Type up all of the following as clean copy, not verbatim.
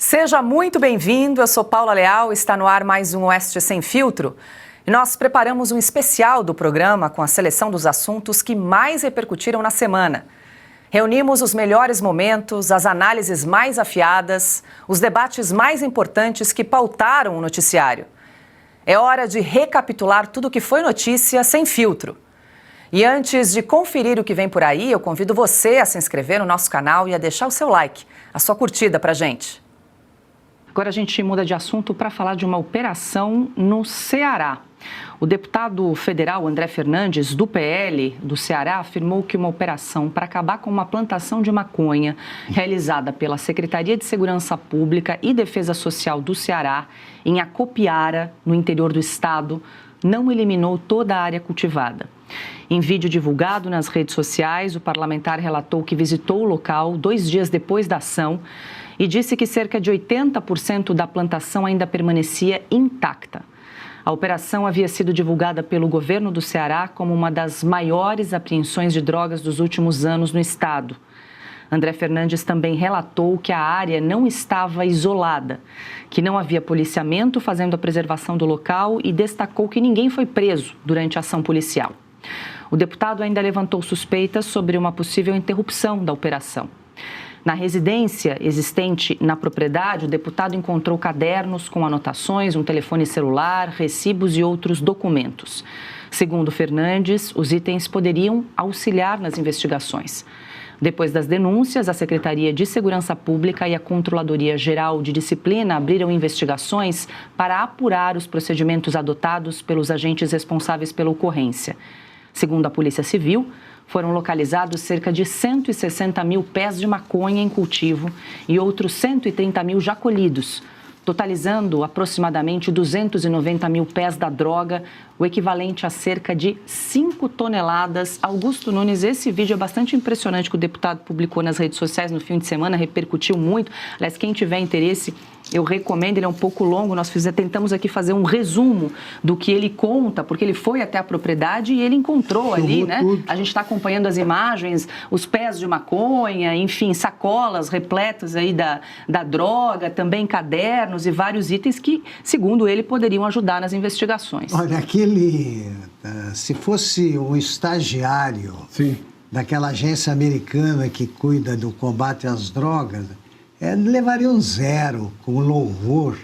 Seja muito bem-vindo, eu sou Paula Leal, está no ar mais um Oeste Sem Filtro. E nós preparamos um especial do programa com a seleção dos assuntos que mais repercutiram na semana. Reunimos os melhores momentos, as análises mais afiadas, os debates mais importantes que pautaram o noticiário. É hora de recapitular tudo o que foi notícia sem filtro. E antes de conferir o que vem por aí, eu convido você a se inscrever no nosso canal e a deixar o seu like, a sua curtida pra gente. Agora a gente muda de assunto para falar de uma operação no Ceará. O deputado federal André Fernandes, do PL do Ceará, afirmou que uma operação para acabar com uma plantação de maconha realizada pela Secretaria de Segurança Pública e Defesa Social do Ceará, em Acopiara, no interior do estado, não eliminou toda a área cultivada. Em vídeo divulgado nas redes sociais, o parlamentar relatou que visitou o local 2 dias depois da ação e disse que cerca de 80% da plantação ainda permanecia intacta. A operação havia sido divulgada pelo governo do Ceará como uma das maiores apreensões de drogas dos últimos anos no estado. André Fernandes também relatou que a área não estava isolada, que não havia policiamento fazendo a preservação do local e destacou que ninguém foi preso durante a ação policial. O deputado ainda levantou suspeitas sobre uma possível interrupção da operação. Na residência existente na propriedade, o deputado encontrou cadernos com anotações, um telefone celular, recibos e outros documentos. Segundo Fernandes, os itens poderiam auxiliar nas investigações. Depois das denúncias, a Secretaria de Segurança Pública e a Controladoria Geral de Disciplina abriram investigações para apurar os procedimentos adotados pelos agentes responsáveis pela ocorrência. Segundo a Polícia Civil, foram localizados cerca de 160 mil pés de maconha em cultivo e outros 130 mil já colhidos, totalizando aproximadamente 290 mil pés da droga, o equivalente a cerca de 5 toneladas. Augusto Nunes, esse vídeo é bastante impressionante que o deputado publicou nas redes sociais no fim de semana, repercutiu muito. Aliás, quem tiver interesse, eu recomendo, ele é um pouco longo, nós tentamos aqui fazer um resumo do que ele conta, porque ele foi até a propriedade e ele encontrou ali, né? A gente está acompanhando as imagens, os pés de maconha, enfim, sacolas repletas aí da droga, também cadernos e vários itens que, segundo ele, poderiam ajudar nas investigações. Olha, se fosse um estagiário daquela agência americana que cuida do combate às drogas, levaria um 0 com louvor,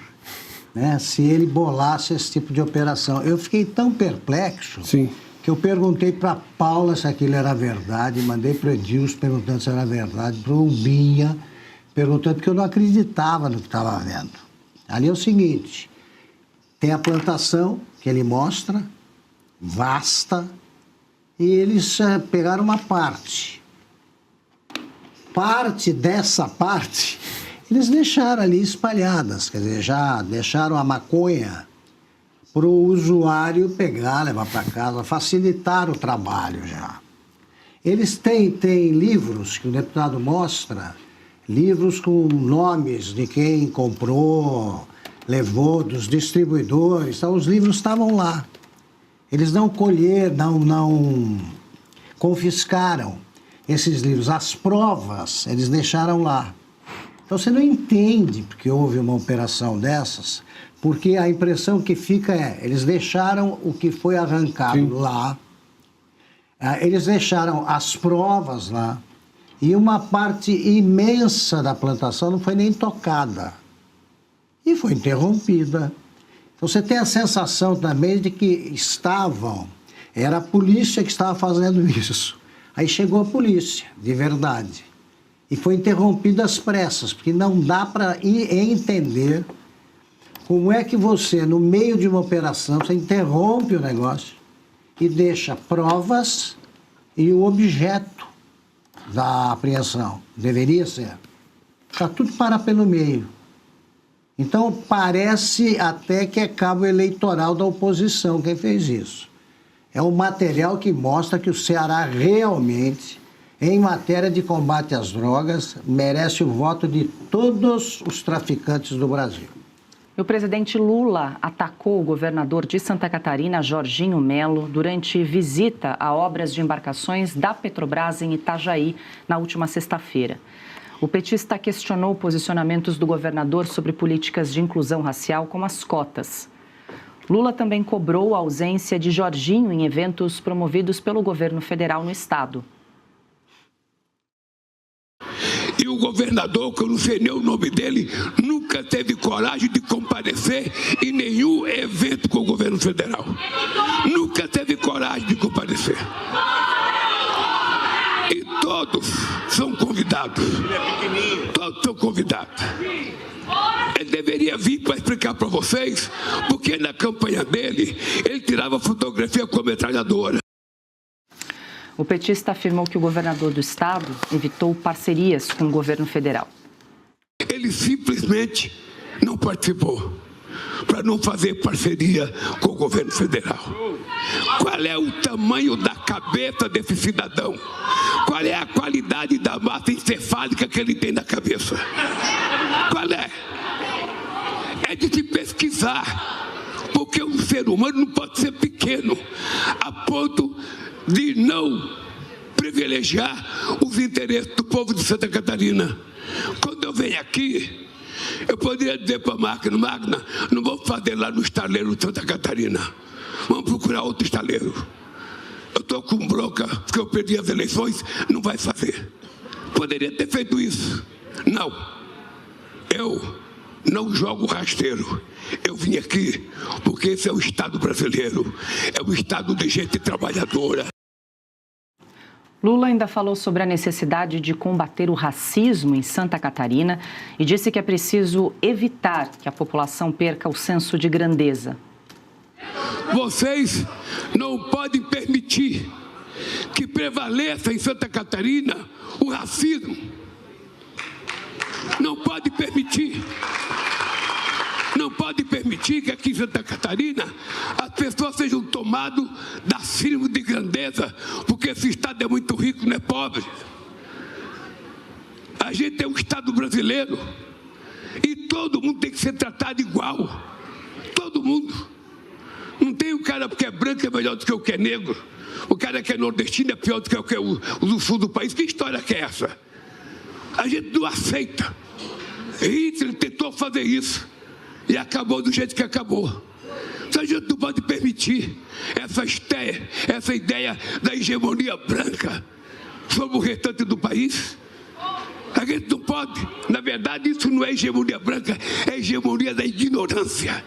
né, se ele bolasse esse tipo de operação. Eu fiquei tão perplexo que eu perguntei para Paula se aquilo era verdade, mandei para o Edilson perguntando se era verdade, para o Umbinha perguntando, porque eu não acreditava no que estava vendo. Ali é o seguinte, tem a plantação que ele mostra, vasta, e eles pegaram uma parte. Parte dessa parte, eles deixaram ali espalhadas, quer dizer, já deixaram a maconha para o usuário pegar, levar para casa, facilitar o trabalho já. Eles têm livros que o deputado mostra, livros com nomes de quem comprou, levou, dos distribuidores, então os livros estavam lá. Eles não colheram, não confiscaram esses livros. As provas, eles deixaram lá. Então você não entende porque houve uma operação dessas, porque a impressão que fica eles deixaram o que foi arrancado lá, eles deixaram as provas lá, e uma parte imensa da plantação não foi nem tocada. E foi interrompida. Então você tem a sensação também de que era a polícia que estava fazendo isso. Aí chegou a polícia, de verdade, e foi interrompida às pressas, porque não dá para entender como é que você, no meio de uma operação, você interrompe o negócio e deixa provas e o objeto da apreensão. Deveria ser. Está tudo para pelo meio. Então, parece até que é cabo eleitoral da oposição quem fez isso. É um material que mostra que o Ceará realmente, em matéria de combate às drogas, merece o voto de todos os traficantes do Brasil. O presidente Lula atacou o governador de Santa Catarina, Jorginho Melo, durante visita a obras de embarcações da Petrobras em Itajaí, na última sexta-feira. O petista questionou posicionamentos do governador sobre políticas de inclusão racial, como as cotas. Lula também cobrou a ausência de Jorginho em eventos promovidos pelo governo federal no estado. E o governador, que eu não sei nem o nome dele, nunca teve coragem de comparecer em nenhum evento com o governo federal. Nunca teve coragem de comparecer. E todos são convidados. Todos são convidados. Ele deveria vir para explicar para vocês, porque na campanha dele, ele tirava fotografia com a metralhadora. O petista afirmou que o governador do estado evitou parcerias com o governo federal. Ele simplesmente não participou para não fazer parceria com o governo federal. Qual é o tamanho da cabeça desse cidadão? Qual é a qualidade da massa encefálica que ele tem na cabeça? Qual é? É de se pesquisar, porque um ser humano não pode ser pequeno a ponto de não privilegiar os interesses do povo de Santa Catarina. Quando eu venho aqui, eu poderia dizer para a Magna, não vou fazer lá no estaleiro de Santa Catarina, vamos procurar outro estaleiro. Eu estou com bronca porque eu perdi as eleições, não vai fazer. Poderia ter feito isso. Não. Eu não jogo rasteiro. Eu vim aqui porque esse é o Estado brasileiro, é o Estado de gente trabalhadora. Lula ainda falou sobre a necessidade de combater o racismo em Santa Catarina e disse que é preciso evitar que a população perca o senso de grandeza. Vocês não podem permitir que prevaleça em Santa Catarina o racismo. Não pode permitir. Não pode permitir que aqui em Santa Catarina as pessoas sejam tomadas da síndrome de grandeza, porque esse estado é muito rico, não é pobre. A gente é um estado brasileiro e todo mundo tem que ser tratado igual. Todo mundo. Não tem o cara que é branco é melhor do que o que é negro. O cara que é nordestino é pior do que o do sul do país. Que história que é essa? A gente não aceita. Hitler tentou fazer isso e acabou do jeito que acabou. A gente não pode permitir essa ideia da hegemonia branca sobre o restante do país. A gente não pode. Na verdade, isso não é hegemonia branca, é hegemonia da ignorância.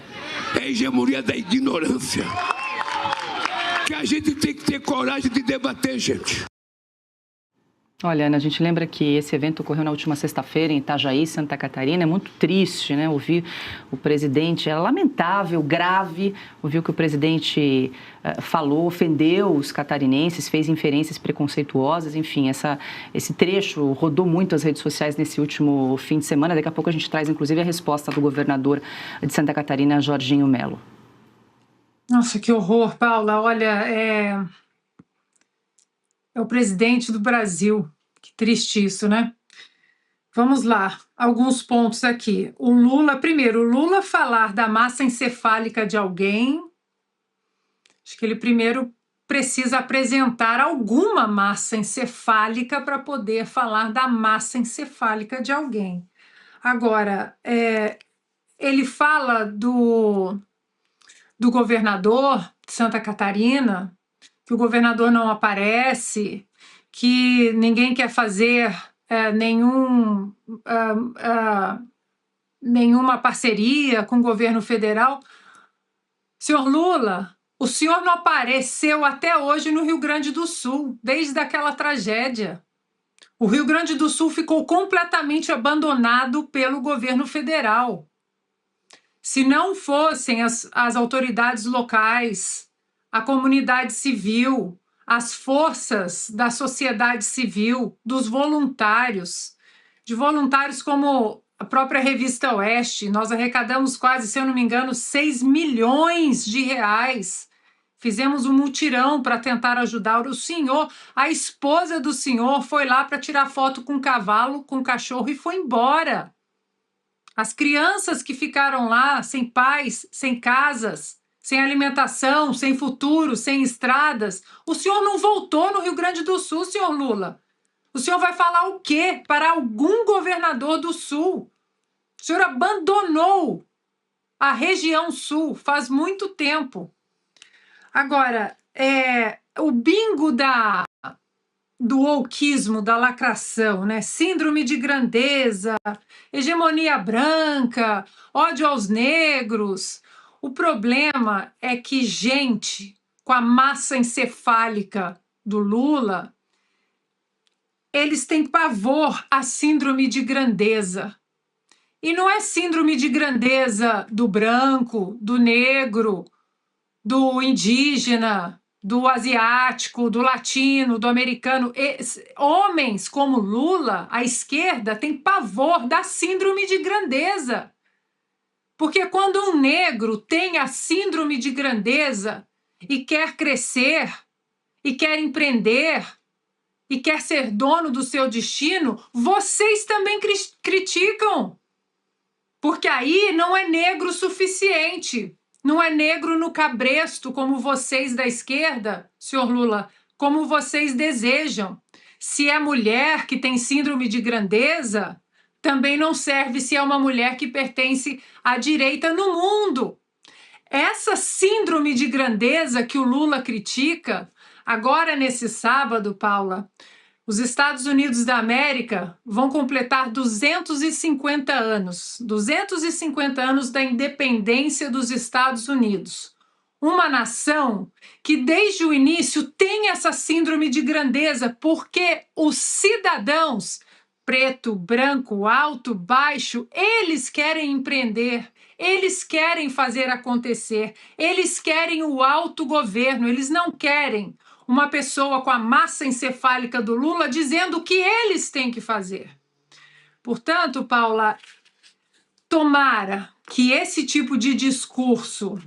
É hegemonia da ignorância. Que a gente tem que ter coragem de debater, gente. Olha, Ana, a gente lembra que esse evento ocorreu na última sexta-feira em Itajaí, Santa Catarina. É muito triste, né? Ouvir o presidente, é lamentável, grave, ouvir o que o presidente falou, ofendeu os catarinenses, fez inferências preconceituosas, enfim, esse trecho rodou muito as redes sociais nesse último fim de semana. Daqui a pouco a gente traz, inclusive, a resposta do governador de Santa Catarina, Jorginho Melo. Nossa, que horror, Paula. Olha, é o presidente do Brasil. Que triste isso, né? Vamos lá, alguns pontos aqui. Primeiro, o Lula falar da massa encefálica de alguém, acho que ele primeiro precisa apresentar alguma massa encefálica para poder falar da massa encefálica de alguém. Agora, ele fala do governador de Santa Catarina, que o governador não aparece, que ninguém quer fazer nenhuma parceria com o governo federal. Senhor Lula, o senhor não apareceu até hoje no Rio Grande do Sul, desde aquela tragédia. O Rio Grande do Sul ficou completamente abandonado pelo governo federal. Se não fossem as autoridades locais, a comunidade civil, as forças da sociedade civil, dos voluntários, de voluntários como a própria Revista Oeste, nós arrecadamos quase, se eu não me engano, 6 milhões de reais. Fizemos um mutirão para tentar ajudar o senhor. A esposa do senhor foi lá para tirar foto com o cavalo, com o cachorro e foi embora. As crianças que ficaram lá sem pais, sem casas, sem alimentação, sem futuro, sem estradas. O senhor não voltou no Rio Grande do Sul, senhor Lula. O senhor vai falar o quê para algum governador do Sul? O senhor abandonou a região Sul faz muito tempo. Agora, o bingo do wokeismo, da lacração, né? Síndrome de grandeza, hegemonia branca, ódio aos negros. O problema é que gente com a massa encefálica do Lula, eles têm pavor à síndrome de grandeza. E não é síndrome de grandeza do branco, do negro, do indígena, do asiático, do latino, do americano. Homens como Lula, a esquerda, tem pavor da síndrome de grandeza. Porque quando um negro tem a síndrome de grandeza e quer crescer, e quer empreender, e quer ser dono do seu destino, vocês também criticam. Porque aí não é negro o suficiente. Não é negro no cabresto, como vocês da esquerda, senhor Lula, como vocês desejam. Se é mulher que tem síndrome de grandeza, também não serve se é uma mulher que pertence à direita no mundo. Essa síndrome de grandeza que o Lula critica, agora nesse sábado, Paula, os Estados Unidos da América vão completar 250 anos. 250 anos da independência dos Estados Unidos. Uma nação que desde o início tem essa síndrome de grandeza, porque os cidadãos, preto, branco, alto, baixo, eles querem empreender, eles querem fazer acontecer, eles querem o autogoverno, eles não querem uma pessoa com a massa encefálica do Lula dizendo o que eles têm que fazer. Portanto, Paula, tomara que esse tipo de discurso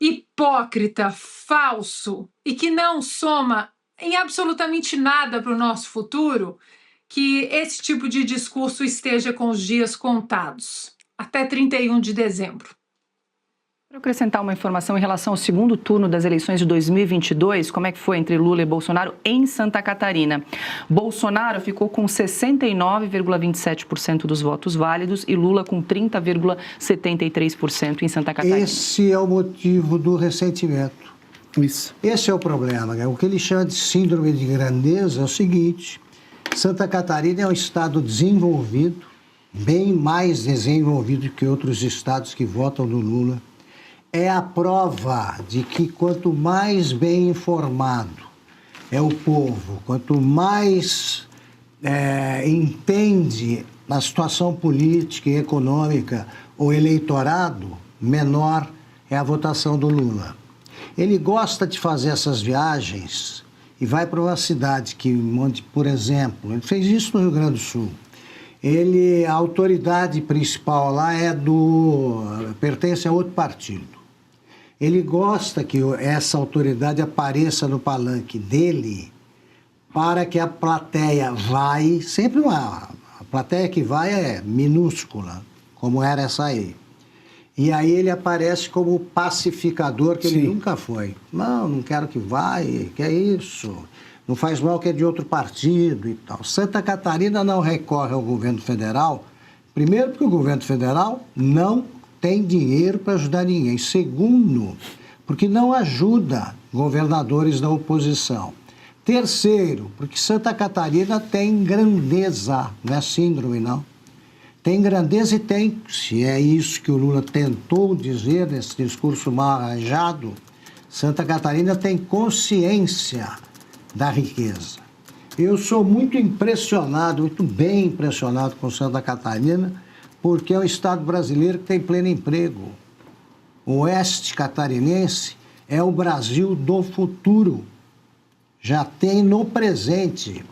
hipócrita, falso e que não soma em absolutamente nada para o nosso futuro, que esse tipo de discurso esteja com os dias contados, até 31 de dezembro. Para acrescentar uma informação em relação ao segundo turno das eleições de 2022, como é que foi entre Lula e Bolsonaro em Santa Catarina? Bolsonaro ficou com 69,27% dos votos válidos e Lula com 30,73% em Santa Catarina. Esse é o motivo do ressentimento. Isso. Esse é o problema. O que ele chama de síndrome de grandeza é o seguinte: Santa Catarina é um estado desenvolvido, bem mais desenvolvido que outros estados que votam no Lula. É a prova de que quanto mais bem informado é o povo, quanto mais entende a situação política e econômica o eleitorado, menor é a votação do Lula. Ele gosta de fazer essas viagens e vai para uma cidade onde, por exemplo, ele fez isso no Rio Grande do Sul. A autoridade principal lá pertence a outro partido. Ele gosta que essa autoridade apareça no palanque dele para que a plateia sempre a plateia que vai é minúscula, como era essa aí. E aí ele aparece como pacificador, que ele nunca foi. Não quero que que é isso, não faz mal que é de outro partido e tal. Santa Catarina não recorre ao governo federal, primeiro porque o governo federal não tem dinheiro para ajudar ninguém. Segundo, porque não ajuda governadores da oposição. Terceiro, porque Santa Catarina tem grandeza, não é síndrome, não. Tem grandeza e tem, se é isso que o Lula tentou dizer nesse discurso mal arranjado, Santa Catarina tem consciência da riqueza. Eu sou muito impressionado, muito bem impressionado com Santa Catarina, porque é um estado brasileiro que tem pleno emprego. O oeste catarinense é o Brasil do futuro. Já tem no presente.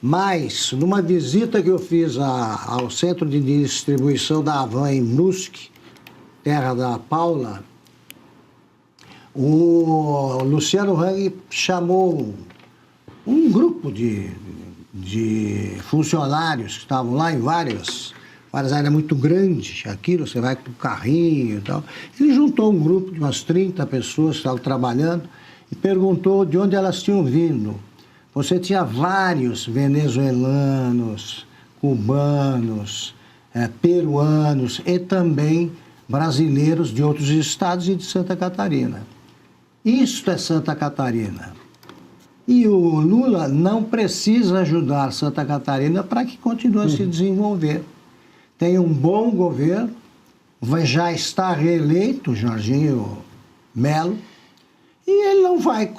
Mas, numa visita que eu fiz ao centro de distribuição da Havan em Brusque, terra da Paula, o Luciano Hang chamou um grupo de funcionários que estavam lá em várias áreas muito grandes, aquilo, você vai com o carrinho e tal. Ele juntou um grupo de umas 30 pessoas que estavam trabalhando e perguntou de onde elas tinham vindo. você tinha vários venezuelanos, cubanos, peruanos e também brasileiros de outros estados e de Santa Catarina. Isto é Santa Catarina. E o Lula não precisa ajudar Santa Catarina para que continue a se desenvolver. Tem um bom governo, já está reeleito, Jorginho Melo, e ele não vai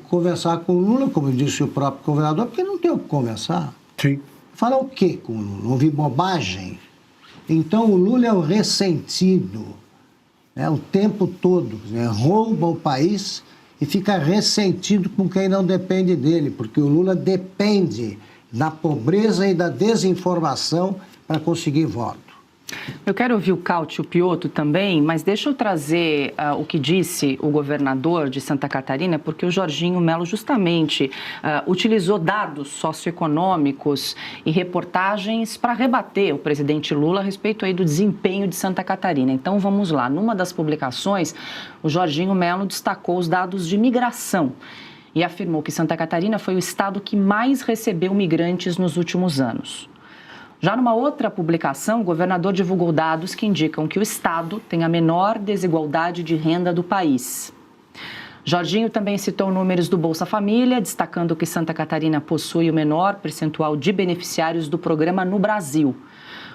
conversar com o Lula, como disse o próprio governador, porque não tem o que conversar. Sim. Falar o quê com o Lula? Ouvir bobagem? Então o Lula é o ressentido, o tempo todo, rouba o país e fica ressentido com quem não depende dele, porque o Lula depende da pobreza e da desinformação para conseguir voto. Eu quero ouvir o Cautio Piotto também, mas deixa eu trazer o que disse o governador de Santa Catarina, porque o Jorginho Melo justamente utilizou dados socioeconômicos e reportagens para rebater o presidente Lula a respeito aí do desempenho de Santa Catarina. Então vamos lá, numa das publicações, o Jorginho Melo destacou os dados de migração e afirmou que Santa Catarina foi o estado que mais recebeu migrantes nos últimos anos. Já numa outra publicação, o governador divulgou dados que indicam que o estado tem a menor desigualdade de renda do país. Jorginho também citou números do Bolsa Família, destacando que Santa Catarina possui o menor percentual de beneficiários do programa no Brasil.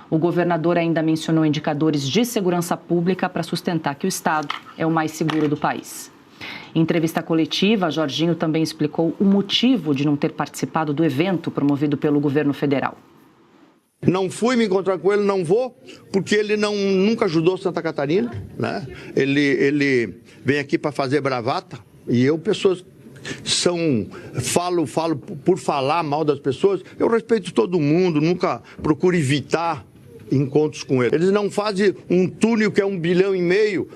O governador ainda mencionou indicadores de segurança pública para sustentar que o estado é o mais seguro do país. Em entrevista coletiva, Jorginho também explicou o motivo de não ter participado do evento promovido pelo governo federal. Não fui me encontrar com ele, não vou, porque ele nunca ajudou Santa Catarina, né? Ele vem aqui para fazer bravata e eu, pessoas falo por falar mal das pessoas, eu respeito todo mundo, nunca procuro evitar encontros com ele. Eles não fazem um túnel que é 1,5 bilhão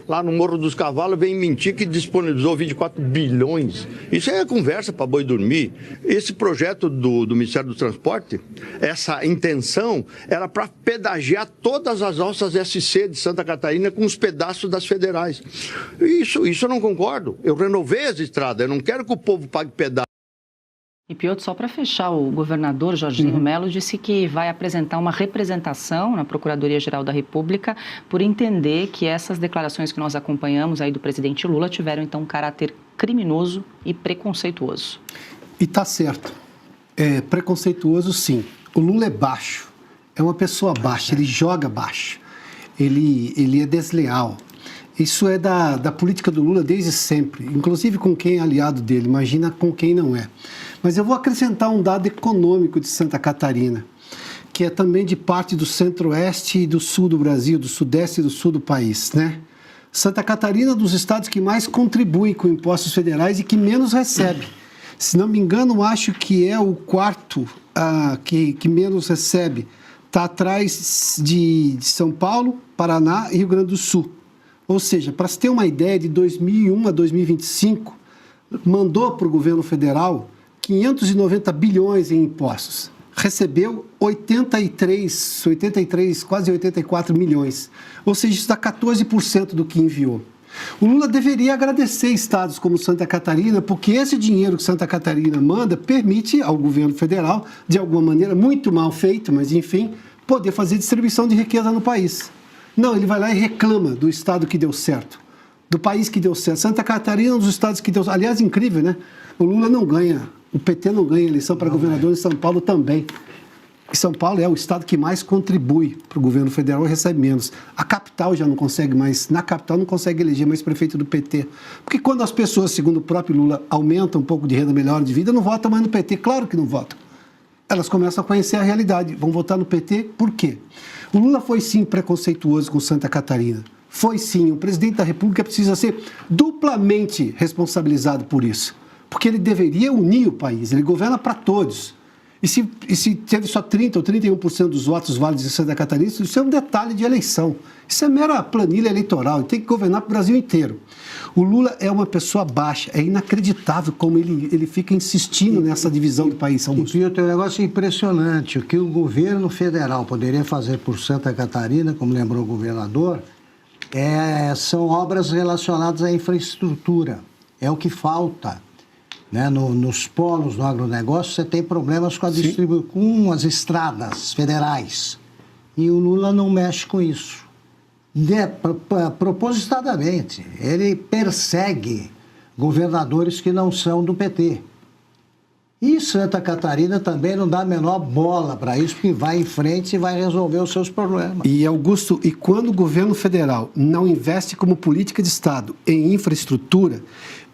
lá no Morro dos Cavalos, vem mentir que disponibilizou 24 bilhões. Isso é conversa para boi dormir. Esse projeto do Ministério do Transporte, essa intenção era para pedagiar todas as nossas SC de Santa Catarina com os pedaços das federais. Isso eu não concordo. Eu renovei as estradas, eu não quero que o povo pague pedágio. E Piotto, só para fechar, o governador Jorginho Melo disse que vai apresentar uma representação na Procuradoria-Geral da República por entender que essas declarações que nós acompanhamos aí do presidente Lula tiveram, então, um caráter criminoso e preconceituoso. E tá certo. É preconceituoso, sim. O Lula é baixo, é uma pessoa baixa, ele joga baixo, ele é desleal. Isso é da política do Lula desde sempre, inclusive com quem é aliado dele, imagina com quem não é. Mas eu vou acrescentar um dado econômico de Santa Catarina, que é também de parte do centro-oeste e do sul do Brasil, do sudeste e do sul do país, né? Santa Catarina é um dos estados que mais contribui com impostos federais e que menos recebe. Se não me engano, acho que é o quarto que menos recebe. Está atrás de São Paulo, Paraná e Rio Grande do Sul. Ou seja, para se ter uma ideia, de 2001 a 2025, mandou para o governo federal 590 bilhões em impostos. Recebeu 83, quase 84 milhões. Ou seja, isso dá 14% do que enviou. O Lula deveria agradecer estados como Santa Catarina, porque esse dinheiro que Santa Catarina manda permite ao governo federal, de alguma maneira, muito mal feito, mas enfim, poder fazer distribuição de riqueza no país. Não, ele vai lá e reclama do estado que deu certo, do país que deu certo. Santa Catarina é um dos estados que deu certo. Aliás, incrível, né? O Lula não ganha, o PT não ganha eleição para governador em São Paulo também. E São Paulo é o estado que mais contribui para o governo federal e recebe menos. A capital já não consegue mais, na capital não consegue eleger mais prefeito do PT. Porque quando as pessoas, segundo o próprio Lula, aumentam um pouco de renda, melhor de vida, não votam mais no PT. Claro que não votam. Elas começam a conhecer a realidade. Vão votar no PT por quê? O Lula foi sim preconceituoso com Santa Catarina. Foi sim. O presidente da República precisa ser duplamente responsabilizado por isso. Porque ele deveria unir o país. Ele governa para todos. E se teve só 30% ou 31% dos votos válidos em Santa Catarina, isso é um detalhe de eleição. Isso é mera planilha eleitoral. Ele tem que governar para o Brasil inteiro. O Lula é uma pessoa baixa. É inacreditável como ele fica insistindo nessa divisão do país. E tem um negócio impressionante. O que o governo federal poderia fazer por Santa Catarina, como lembrou o governador, são obras relacionadas à infraestrutura. É o que falta. né, nos polos do agronegócio, você tem problemas com com as estradas federais. E o Lula não mexe com isso. Propositadamente, ele persegue governadores que não são do PT. E Santa Catarina também não dá a menor bola para isso, porque vai em frente e vai resolver os seus problemas. E, Augusto, e quando o governo federal não investe como política de Estado em infraestrutura,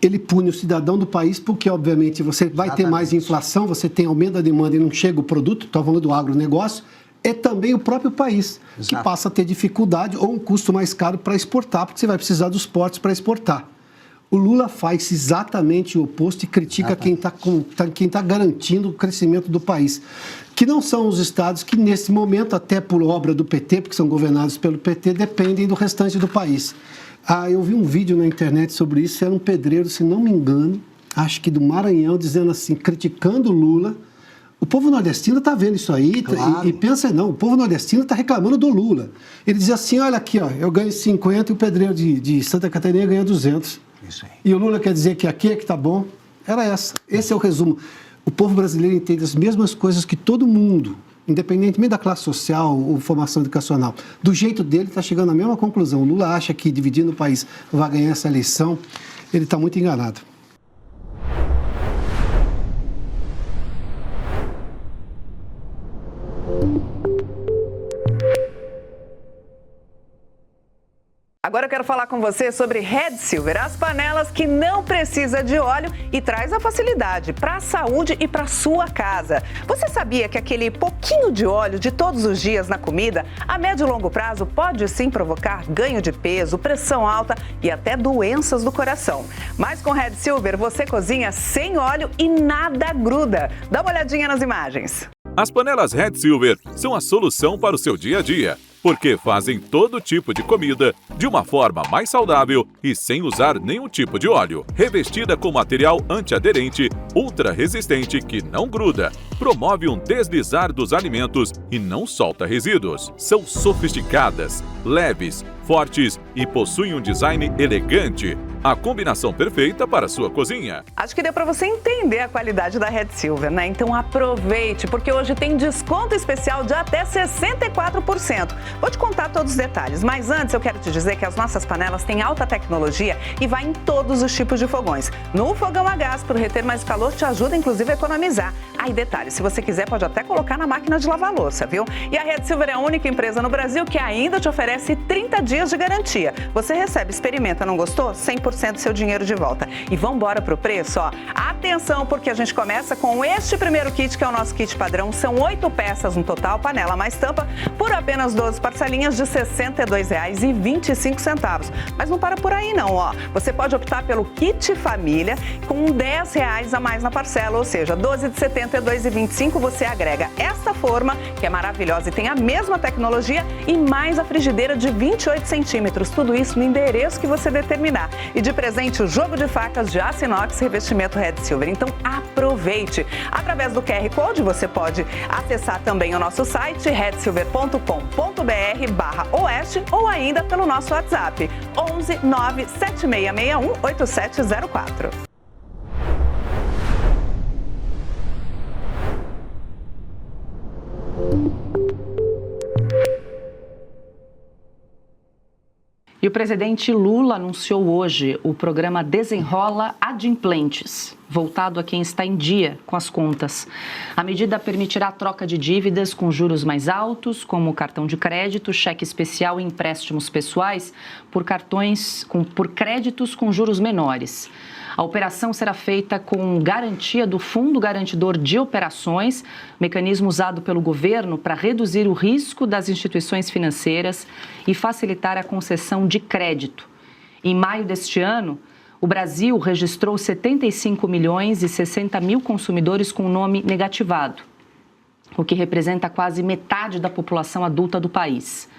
ele pune o cidadão do país, porque, obviamente, você vai ter mais inflação, você tem aumento da demanda e não chega o produto, estou falando do agronegócio, é também o próprio país, que passa a ter dificuldade ou um custo mais caro para exportar, porque você vai precisar dos portos para exportar. O Lula faz exatamente o oposto e critica quem está garantindo o crescimento do país, que não são os estados que, nesse momento, até por obra do PT, porque são governados pelo PT, dependem do restante do país. Eu vi um vídeo na internet sobre isso, era um pedreiro, se não me engano, acho que do Maranhão, dizendo assim, criticando o Lula. O povo nordestino está vendo isso aí e pensa, não, o povo nordestino está reclamando do Lula. Ele diz assim, olha aqui, ó, eu ganho 50 e o pedreiro de Santa Catarina ganha 200. Isso aí. E o Lula quer dizer que aqui é que está bom? Era essa. Esse é o resumo. O povo brasileiro entende as mesmas coisas que todo mundo, independentemente da classe social ou formação educacional. Do jeito dele, está chegando à mesma conclusão. O Lula acha que dividindo o país vai ganhar essa eleição. Ele está muito enganado. Agora eu quero falar com você sobre Red Silver, as panelas que não precisa de óleo e traz a facilidade para a saúde e para a sua casa. Você sabia que aquele pouquinho de óleo de todos os dias na comida, a médio e longo prazo, pode sim provocar ganho de peso, pressão alta e até doenças do coração? Mas com Red Silver você cozinha sem óleo e nada gruda. Dá uma olhadinha nas imagens. As panelas Red Silver são a solução para o seu dia a dia, porque fazem todo tipo de comida de uma forma mais saudável e sem usar nenhum tipo de óleo. Revestida com material antiaderente, ultra resistente que não gruda, promove um deslizar dos alimentos e não solta resíduos. São sofisticadas, leves, fortes e possuem um design elegante. A combinação perfeita para a sua cozinha. Acho que deu para você entender a qualidade da Red Silver, né? Então aproveite, porque hoje tem desconto especial de até 64%. Vou te contar todos os detalhes, mas antes eu quero te dizer que as nossas panelas têm alta tecnologia e vai em todos os tipos de fogões. No fogão a gás, para reter mais calor, te ajuda inclusive a economizar. Aí detalhe, se você quiser pode até colocar na máquina de lavar louça, viu? E a Red Silver é a única empresa no Brasil que ainda te oferece 30 dias de garantia. Você recebe, experimenta, não gostou? 100% do seu dinheiro de volta. E vamos embora pro preço, ó. Atenção, porque a gente começa com este primeiro kit, que é o nosso kit padrão. São 8 peças no total, panela mais tampa, por apenas 12 parcelinhas de R$ 62,25. Mas não para por aí não, ó. Você pode optar pelo kit família com R$ 10 a mais na parcela, ou seja, 12 de R$ 72,25 você agrega esta forma, que é maravilhosa e tem a mesma tecnologia, e mais a frigideira de 28 centímetros. Tudo isso no endereço que você determinar. E de presente o jogo de facas de aço inox revestimento Red Silver. Então aproveite! Através do QR Code você pode acessar também o nosso site redsilver.com.br/oeste ou ainda pelo nosso WhatsApp 11 97661 8704. E o presidente Lula anunciou hoje o programa Desenrola Adimplentes, voltado a quem está em dia com as contas. A medida permitirá a troca de dívidas com juros mais altos, como cartão de crédito, cheque especial e empréstimos pessoais, por créditos com juros menores. A operação será feita com garantia do Fundo Garantidor de Operações, mecanismo usado pelo governo para reduzir o risco das instituições financeiras e facilitar a concessão de crédito. Em maio deste ano, o Brasil registrou 75 milhões e 60 mil consumidores com nome negativado, o que representa quase metade da população adulta do país.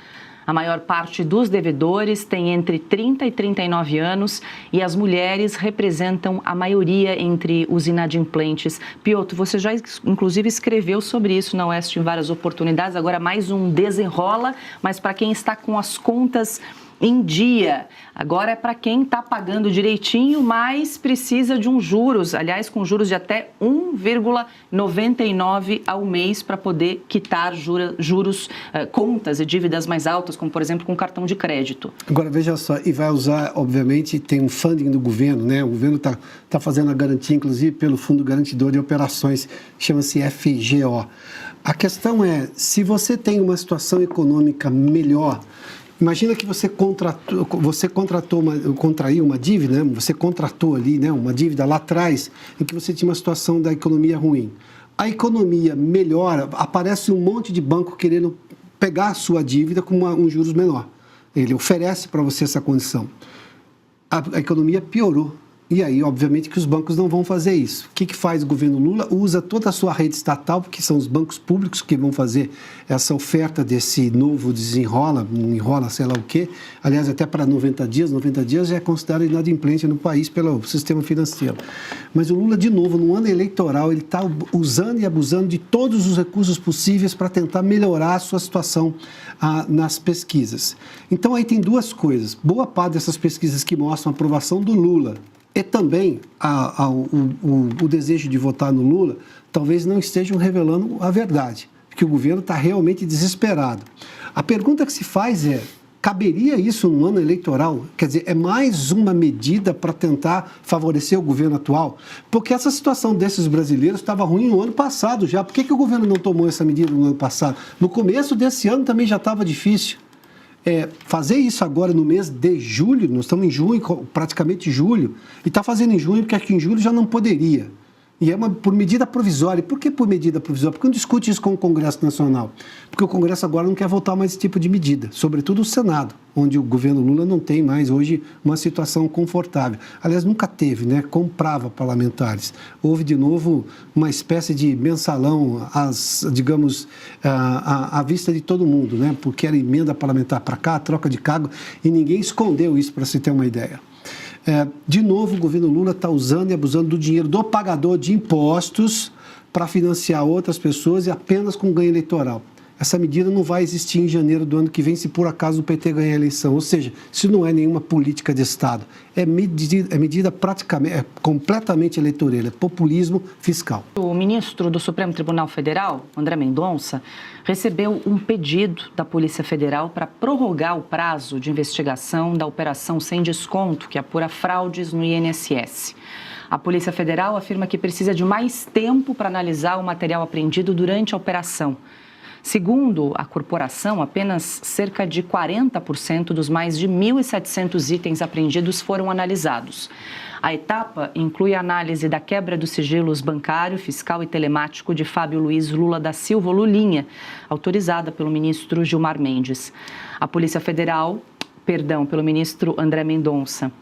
A maior parte dos devedores tem entre 30 e 39 anos e as mulheres representam a maioria entre os inadimplentes. Piotr, você já inclusive escreveu sobre isso na Oeste em várias oportunidades, agora mais um desenrola, mas para quem está com as contas em dia. Agora é para quem está pagando direitinho, mas precisa de uns juros, aliás, com juros de até 1,99 ao mês para poder quitar juros, contas e dívidas mais altas, como por exemplo com cartão de crédito. Agora veja só, e vai usar, obviamente, tem um funding do governo, né? O governo está fazendo a garantia, inclusive, pelo Fundo Garantidor de Operações, chama-se FGO. A questão é, se você tem uma situação econômica melhor, imagina que você contraiu uma dívida, né? Você contratou ali, né, uma dívida lá atrás, em que você tinha uma situação da economia ruim. A economia melhora, aparece um monte de banco querendo pegar a sua dívida com um juros menor. Ele oferece para você essa condição. A economia piorou. E aí, obviamente, que os bancos não vão fazer isso. O que faz o governo Lula? Usa toda a sua rede estatal, porque são os bancos públicos que vão fazer essa oferta desse novo enrola, sei lá o quê. Aliás, até para 90 dias já é considerado inadimplência no país pelo sistema financeiro. Mas o Lula, de novo, no ano eleitoral, ele está usando e abusando de todos os recursos possíveis para tentar melhorar a sua situação nas pesquisas. Então, aí tem duas coisas. Boa parte dessas pesquisas que mostram a aprovação do Lula e também o desejo de votar no Lula talvez não estejam revelando a verdade, porque o governo está realmente desesperado. A pergunta que se faz é, caberia isso no ano eleitoral? Quer dizer, é mais uma medida para tentar favorecer o governo atual? Porque essa situação desses brasileiros estava ruim no ano passado já. Por que o governo não tomou essa medida no ano passado? No começo desse ano também já estava difícil. Fazer isso agora no mês de julho, nós estamos em junho, praticamente julho, e está fazendo em junho porque aqui em julho já não poderia. E é por medida provisória. Por que por medida provisória? Porque não discute isso com o Congresso Nacional. Porque o Congresso agora não quer votar mais esse tipo de medida, sobretudo o Senado, onde o governo Lula não tem mais hoje uma situação confortável. Aliás, nunca teve, né? Comprava parlamentares. Houve de novo uma espécie de mensalão, digamos, à vista de todo mundo, né? Porque era emenda parlamentar para cá, troca de cargo, e ninguém escondeu isso, para se ter uma ideia. De novo, o governo Lula está usando e abusando do dinheiro do pagador de impostos para financiar outras pessoas e apenas com ganho eleitoral. Essa medida não vai existir em janeiro do ano que vem se por acaso o PT ganhar a eleição. Ou seja, isso não é nenhuma política de Estado. É medida praticamente, completamente eleitoreira, é populismo fiscal. O ministro do Supremo Tribunal Federal, André Mendonça, recebeu um pedido da Polícia Federal para prorrogar o prazo de investigação da Operação Sem Desconto, que apura fraudes no INSS. A Polícia Federal afirma que precisa de mais tempo para analisar o material apreendido durante a operação. Segundo a corporação, apenas cerca de 40% dos mais de 1.700 itens apreendidos foram analisados. A etapa inclui a análise da quebra dos sigilos bancário, fiscal e telemático de Fábio Luiz Lula da Silva, Lulinha, autorizada pelo ministro Gilmar Mendes. Pelo ministro André Mendonça.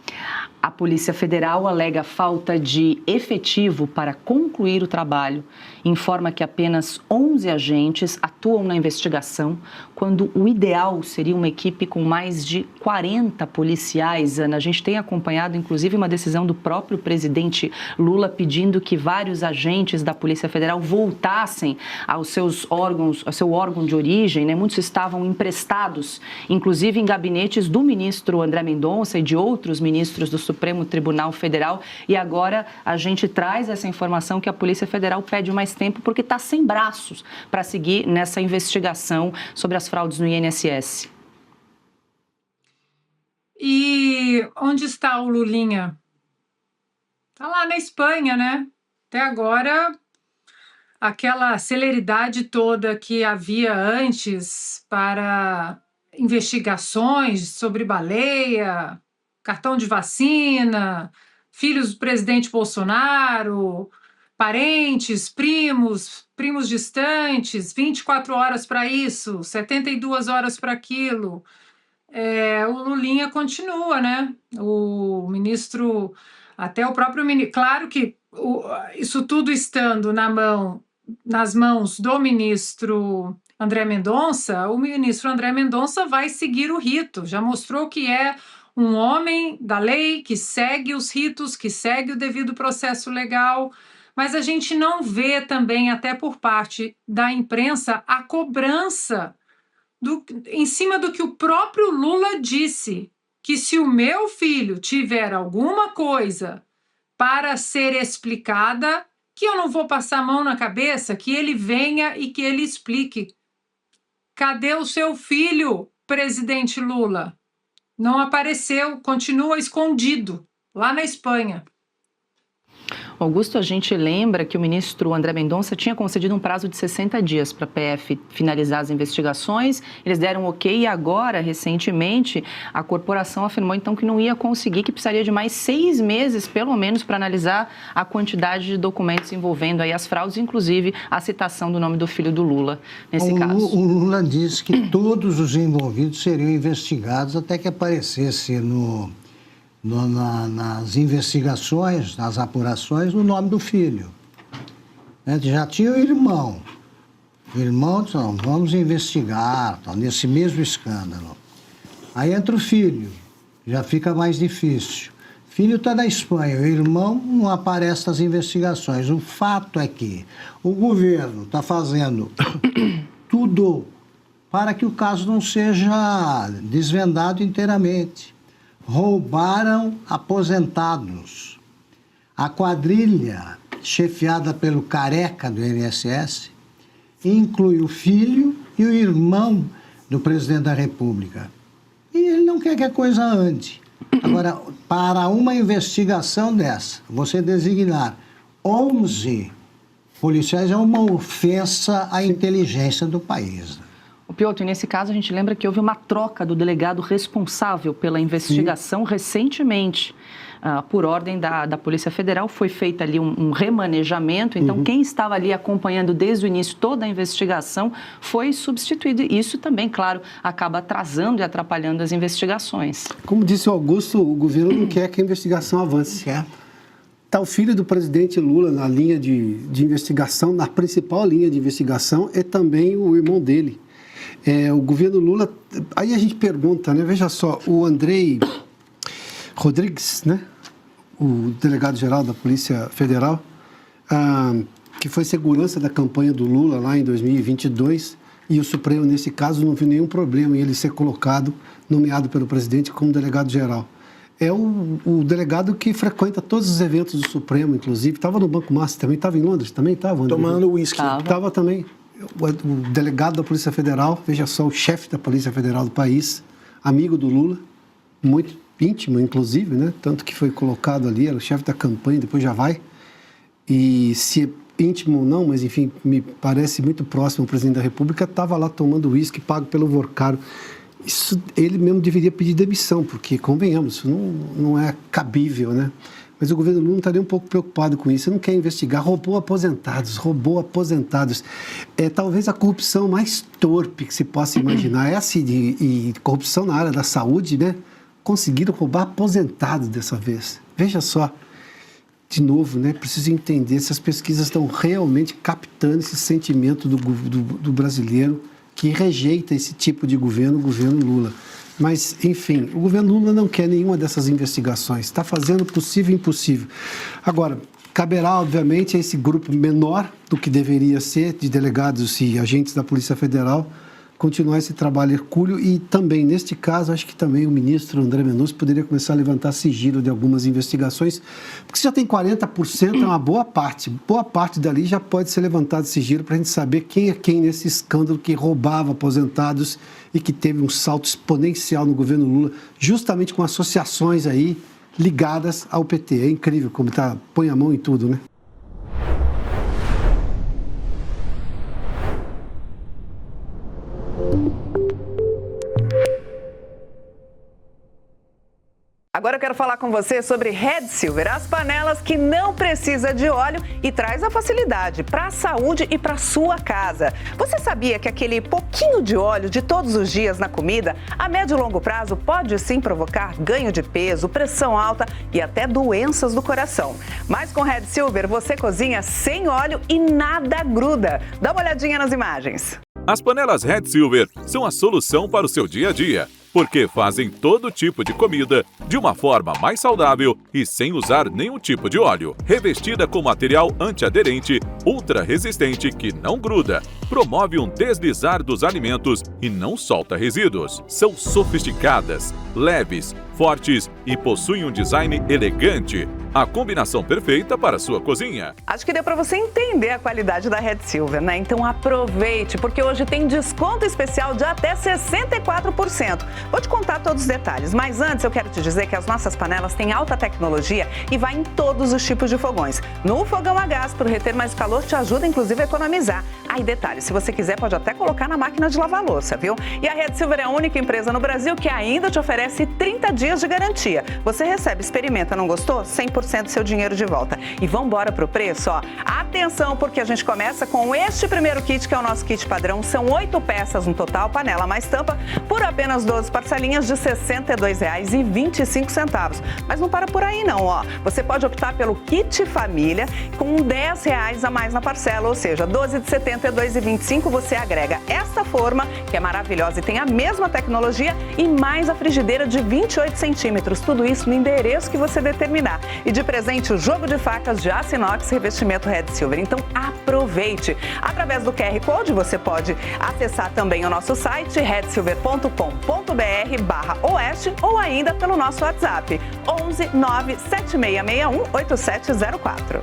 A Polícia Federal alega falta de efetivo para concluir o trabalho, informa que apenas 11 agentes atuam na investigação, quando o ideal seria uma equipe com mais de 40 policiais. Ana, a gente tem acompanhado, inclusive, uma decisão do próprio presidente Lula pedindo que vários agentes da Polícia Federal voltassem ao seu órgão de origem, né? Muitos estavam emprestados, inclusive em gabinetes do ministro André Mendonça e de outros ministros do Supremo Tribunal Federal, e agora a gente traz essa informação que a Polícia Federal pede mais tempo porque está sem braços para seguir nessa investigação sobre as fraudes no INSS. E onde está o Lulinha? Está lá na Espanha, né? Até agora, aquela celeridade toda que havia antes para investigações sobre baleia, cartão de vacina, filhos do presidente Bolsonaro, parentes, primos distantes, 24 horas para isso, 72 horas para aquilo. O Lulinha continua, né? O ministro, até o próprio ministro, claro que isso tudo estando nas mãos do ministro André Mendonça, o ministro André Mendonça vai seguir o rito, já mostrou que é um homem da lei, que segue os ritos, que segue o devido processo legal, mas a gente não vê também, até por parte da imprensa, a cobrança em cima do que o próprio Lula disse, que se o meu filho tiver alguma coisa para ser explicada, que eu não vou passar a mão na cabeça, que ele venha e que ele explique. Cadê o seu filho, presidente Lula? Não apareceu, continua escondido, lá na Espanha. Augusto, a gente lembra que o ministro André Mendonça tinha concedido um prazo de 60 dias para a PF finalizar as investigações. Eles deram ok e agora, recentemente, a corporação afirmou então que não ia conseguir, que precisaria de mais 6 meses, pelo menos, para analisar a quantidade de documentos envolvendo aí as fraudes, inclusive a citação do nome do filho do Lula, nesse caso. O Lula disse que todos os envolvidos seriam investigados até que aparecesse nas investigações, nas apurações, o nome do filho. Já tinha o irmão. O irmão disse, não, vamos investigar, nesse mesmo escândalo. Aí entra o filho, já fica mais difícil. O filho está na Espanha, o irmão não aparece nas investigações. O fato é que o governo está fazendo tudo para que o caso não seja desvendado inteiramente. Roubaram aposentados. A quadrilha, chefiada pelo careca do INSS, inclui o filho e o irmão do presidente da República. E ele não quer que a coisa ande. Agora, para uma investigação dessa, você designar 11 policiais é uma ofensa à inteligência do país. Piotr, nesse caso a gente lembra que houve uma troca do delegado responsável pela investigação recentemente. Por ordem da Polícia Federal, foi feito ali um remanejamento, então quem estava ali acompanhando desde o início toda a investigação foi substituído. Isso também, claro, acaba atrasando e atrapalhando as investigações. Como disse o Augusto, o governo não quer que a investigação avance. Está o filho do presidente Lula na linha de investigação, na principal linha de investigação, e também o irmão dele. O governo Lula, aí a gente pergunta, né? Veja só, o Andrei Rodrigues, né? O delegado-geral da Polícia Federal, que foi segurança da campanha do Lula lá em 2022, e o Supremo, nesse caso, não viu nenhum problema em ele ser colocado, nomeado pelo presidente como delegado-geral. É o delegado que frequenta todos os eventos do Supremo, inclusive. Estava no Banco Master também, estava em Londres também, estava? Tomando uísque. Estava também. O delegado da Polícia Federal, veja só, o chefe da Polícia Federal do país, amigo do Lula, muito íntimo, inclusive, né? Tanto que foi colocado ali, era o chefe da campanha, depois já vai. E se é íntimo ou não, mas enfim, me parece muito próximo ao presidente da República, estava lá tomando uísque pago pelo Vorcaro. Isso, ele mesmo deveria pedir demissão, porque, convenhamos, isso não é cabível, né? Mas o governo Lula não está nem um pouco preocupado com isso, ele não quer investigar, roubou aposentados. Talvez a corrupção mais torpe que se possa imaginar, e corrupção na área da saúde, né? Conseguiram roubar aposentados dessa vez. Veja só, de novo, né? Preciso entender se as pesquisas estão realmente captando esse sentimento do brasileiro que rejeita esse tipo de governo, o governo Lula. Mas, enfim, o governo Lula não quer nenhuma dessas investigações, está fazendo o possível e impossível. Agora, caberá, obviamente, a esse grupo menor do que deveria ser, de delegados e agentes da Polícia Federal, continuar esse trabalho hercúleo e também, neste caso, acho que também o ministro André Mendonça poderia começar a levantar sigilo de algumas investigações, porque se já tem 40%, é uma boa parte dali já pode ser levantado sigilo para a gente saber quem é quem nesse escândalo que roubava aposentados e que teve um salto exponencial no governo Lula, justamente com associações aí ligadas ao PT. É incrível como põe a mão em tudo, né? Agora eu quero falar com você sobre Red Silver, as panelas que não precisa de óleo e traz a facilidade para a saúde e para a sua casa. Você sabia que aquele pouquinho de óleo de todos os dias na comida, a médio e longo prazo, pode sim provocar ganho de peso, pressão alta e até doenças do coração? Mas com Red Silver você cozinha sem óleo e nada gruda. Dá uma olhadinha nas imagens. As panelas Red Silver são a solução para o seu dia a dia, porque fazem todo tipo de comida de uma forma mais saudável e sem usar nenhum tipo de óleo. Revestida com material antiaderente, ultra resistente que não gruda. promove um deslizar dos alimentos e não solta resíduos. São sofisticadas, leves, fortes e possuem um design elegante. A combinação perfeita para a sua cozinha. Acho que deu para você entender a qualidade da Red Silver, né? Então aproveite, porque hoje tem desconto especial de até 64%. Vou te contar todos os detalhes, mas antes eu quero te dizer que as nossas panelas têm alta tecnologia e vai em todos os tipos de fogões. No fogão a gás, para reter mais calor, te ajuda inclusive a economizar. Aí detalhe, se você quiser pode até colocar na máquina de lavar louça, viu? E a Red Silver é a única empresa no Brasil que ainda te oferece 30 dias de garantia. Você recebe, experimenta, não gostou? 100% do seu dinheiro de volta. E vamos embora pro preço, ó. Atenção, porque a gente começa com este primeiro kit, que é o nosso kit padrão. São 8 peças no total, panela mais tampa, por apenas 12 parcelinhas de R$ 62,25. Mas não para por aí não, ó. Você pode optar pelo kit família com R$ 10 a mais na parcela, ou seja, 12 de R$ 72,25 você agrega esta forma, que é maravilhosa e tem a mesma tecnologia, e mais a frigideira de 28 centímetros. Tudo isso no endereço que você determinar. E de presente o jogo de facas de aço inox revestimento Red Silver. Então aproveite! Através do QR Code você pode acessar também o nosso site redsilver.com.br/oeste ou ainda pelo nosso WhatsApp 11 97661 8704.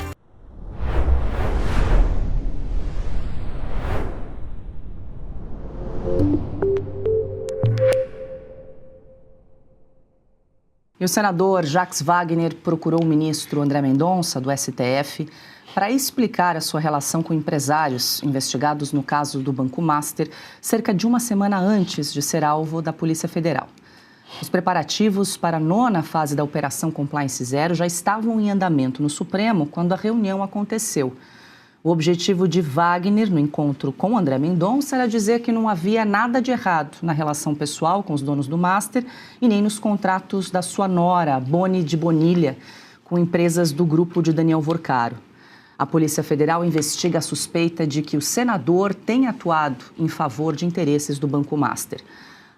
E o senador Jacques Wagner procurou o ministro André Mendonça, do STF, para explicar a sua relação com empresários investigados no caso do Banco Master, cerca de uma semana antes de ser alvo da Polícia Federal. Os preparativos para a 9ª fase da Operação Compliance Zero já estavam em andamento no Supremo quando a reunião aconteceu. O objetivo de Wagner, no encontro com André Mendonça, era dizer que não havia nada de errado na relação pessoal com os donos do Master e nem nos contratos da sua nora, Boni de Bonilha, com empresas do grupo de Daniel Vorcaro. A Polícia Federal investiga a suspeita de que o senador tenha atuado em favor de interesses do Banco Master.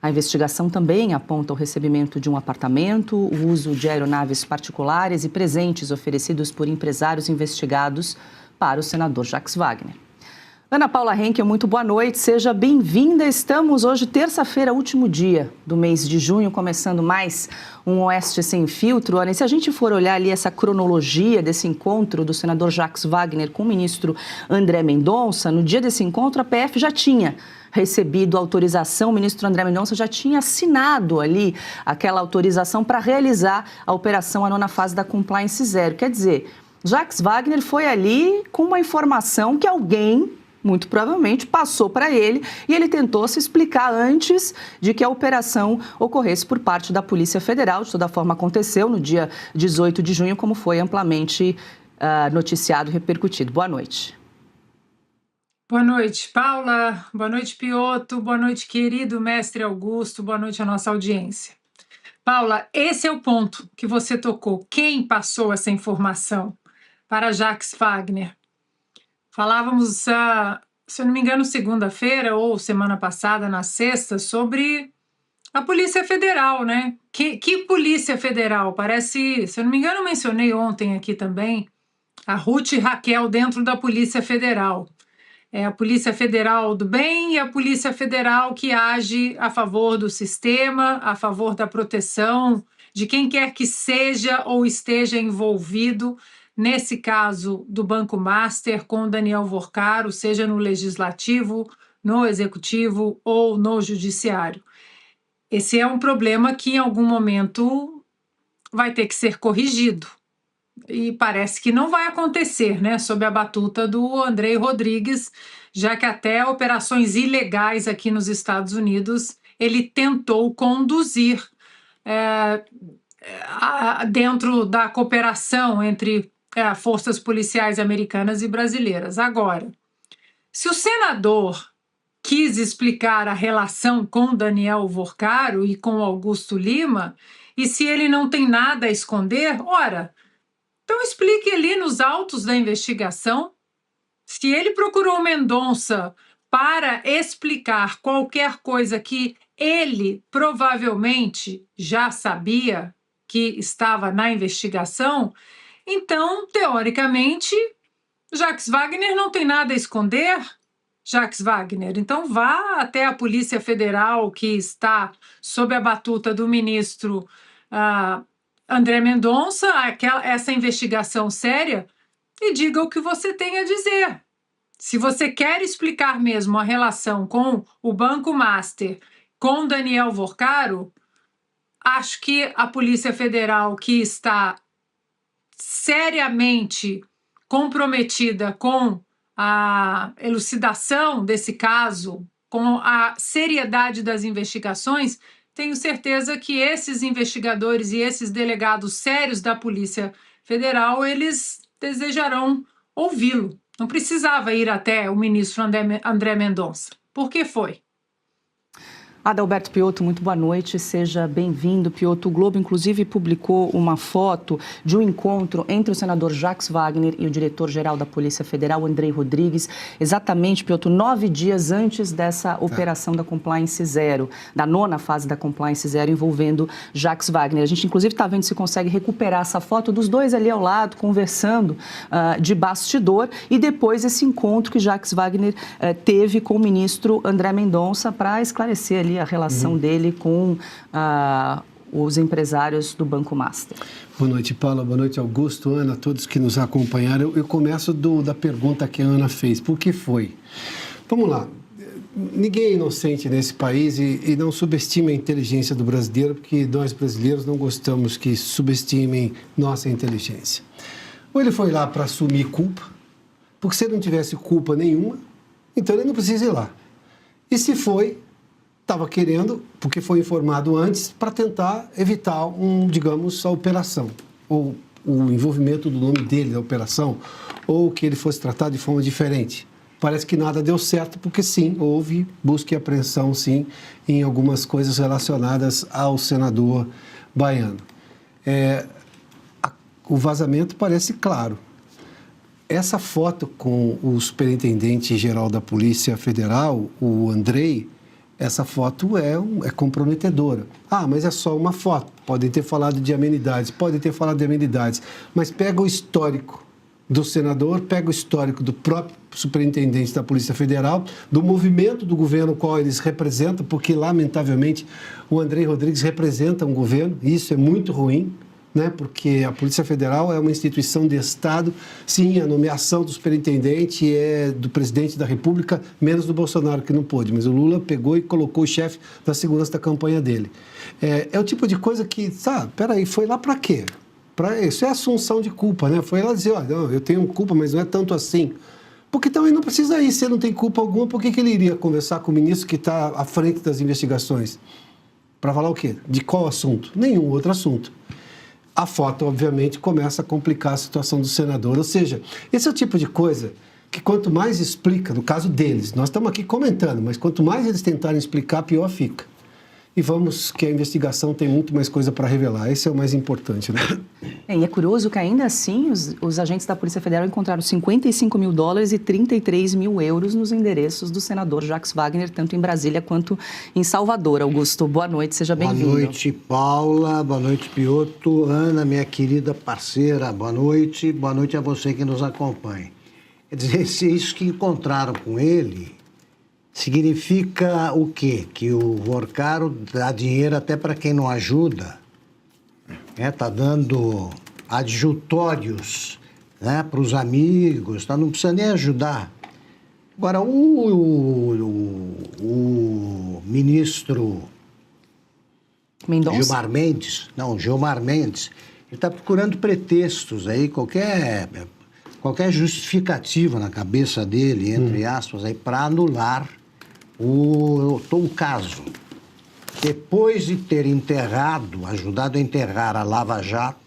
A investigação também aponta o recebimento de um apartamento, o uso de aeronaves particulares e presentes oferecidos por empresários investigados para o senador Jacques Wagner. Ana Paula Henkel, muito boa noite, seja bem-vinda. Estamos hoje, terça-feira, último dia do mês de junho, começando mais um Oeste Sem Filtro. Olha, se a gente for olhar ali essa cronologia desse encontro do senador Jacques Wagner com o ministro André Mendonça, no dia desse encontro a PF já tinha recebido autorização, o ministro André Mendonça já tinha assinado ali aquela autorização para realizar a operação, a 9ª fase da Compliance Zero. Quer dizer, Jacques Wagner foi ali com uma informação que alguém, muito provavelmente, passou para ele e ele tentou se explicar antes de que a operação ocorresse por parte da Polícia Federal. De toda forma, aconteceu no dia 18 de junho, como foi amplamente noticiado e repercutido. Boa noite. Boa noite, Paula. Boa noite, Piotto. Boa noite, querido mestre Augusto. Boa noite à nossa audiência. Paula, esse é o ponto que você tocou. Quem passou essa informação para Jacques Wagner? Falávamos, se eu não me engano, segunda-feira ou semana passada, na sexta, sobre a Polícia Federal, né? Que Polícia Federal? Parece, se eu não me engano, eu mencionei ontem aqui também, a Ruth e Raquel dentro da Polícia Federal. É a Polícia Federal do bem e a Polícia Federal que age a favor do sistema, a favor da proteção de quem quer que seja ou esteja envolvido, nesse caso do Banco Master, com Daniel Vorcaro, seja no Legislativo, no Executivo ou no Judiciário. Esse é um problema que em algum momento vai ter que ser corrigido. E parece que não vai acontecer, né, sob a batuta do Andrei Rodrigues, já que até operações ilegais aqui nos Estados Unidos ele tentou conduzir dentro da cooperação entre forças policiais americanas e brasileiras. Agora, se o senador quis explicar a relação com Daniel Vorcaro e com Augusto Lima, e se ele não tem nada a esconder, ora, então explique ali nos autos da investigação. Se ele procurou Mendonça para explicar qualquer coisa que ele provavelmente já sabia que estava na investigação, então, teoricamente, Jacques Wagner não tem nada a esconder. Jacques Wagner. Então vá até a Polícia Federal, que está sob a batuta do ministro André Mendonça, essa investigação séria, e diga o que você tem a dizer. Se você quer explicar mesmo a relação com o Banco Master, com Daniel Vorcaro, acho que a Polícia Federal, que está seriamente comprometida com a elucidação desse caso, com a seriedade das investigações, tenho certeza que esses investigadores e esses delegados sérios da Polícia Federal, eles desejarão ouvi-lo. Não precisava ir até o ministro André Mendonça. Por que foi? Adalberto Piotto, muito boa noite, seja bem-vindo. Piotto, o Globo, inclusive, publicou uma foto de um encontro entre o senador Jacques Wagner e o diretor-geral da Polícia Federal, Andrei Rodrigues, exatamente, Piotto, 9 dias antes dessa operação da Compliance Zero, da 9ª fase da Compliance Zero, envolvendo Jacques Wagner. A gente, inclusive, está vendo se consegue recuperar essa foto dos dois ali ao lado, conversando de bastidor, e depois esse encontro que Jacques Wagner teve com o ministro André Mendonça para esclarecer ali a relação dele com os empresários do Banco Master. Boa noite, Paula. Boa noite, Augusto, Ana, todos que nos acompanharam. Eu começo da pergunta que a Ana fez. Por que foi? Vamos lá. Ninguém é inocente nesse país e não subestime a inteligência do brasileiro, porque nós brasileiros não gostamos que subestimem nossa inteligência. Ou ele foi lá para assumir culpa, porque se ele não tivesse culpa nenhuma, então ele não precisa ir lá. E se foi, estava querendo, porque foi informado antes, para tentar evitar, a operação, ou o envolvimento do nome dele na operação, ou que ele fosse tratado de forma diferente. Parece que nada deu certo, porque sim, houve busca e apreensão, sim, em algumas coisas relacionadas ao senador baiano. O vazamento parece claro. Essa foto com o superintendente-geral da Polícia Federal, o Andrei, essa foto é comprometedora. Mas é só uma foto. Podem ter falado de amenidades, mas pega o histórico do senador, pega o histórico do próprio superintendente da Polícia Federal, do movimento do governo qual eles representam, porque, lamentavelmente, o Andrei Rodrigues representa um governo, e isso é muito ruim, né? Porque a Polícia Federal é uma instituição de Estado, sim, a nomeação do superintendente é do presidente da República, menos do Bolsonaro, que não pôde, mas o Lula pegou e colocou o chefe da segurança da campanha dele. É o tipo de coisa que, peraí, foi lá para quê? Isso é assunção de culpa, né? Foi lá dizer, não, eu tenho culpa, mas não é tanto assim. Porque também não precisa ir, se ele não tem culpa alguma, por que ele iria conversar com o ministro que está à frente das investigações? Para falar o quê? De qual assunto? Nenhum outro assunto. A foto, obviamente, começa a complicar a situação do senador. Ou seja, esse é o tipo de coisa que quanto mais explica, no caso deles, nós estamos aqui comentando, mas quanto mais eles tentarem explicar, pior fica. E vamos que a investigação tem muito mais coisa para revelar. Esse é o mais importante, né? E é curioso que ainda assim os agentes da Polícia Federal encontraram $55 mil e 33 mil euros nos endereços do senador Jacques Wagner, tanto em Brasília quanto em Salvador. Augusto, boa noite, seja bem-vindo. Boa noite, Paula. Boa noite, Piotto. Ana, minha querida parceira, boa noite. Boa noite a você que nos acompanha. Quer dizer, se isso que encontraram com ele significa o quê? Que o Vorcaro dá dinheiro até para quem não ajuda, está dando adjutórios, né, para os amigos, não precisa nem ajudar. Agora, o ministro Mendonça? Gilmar Mendes, ele está procurando pretextos aí, qualquer justificativa na cabeça dele, entre aspas, para anular o caso. Depois de ter ajudado a enterrar a Lava Jato,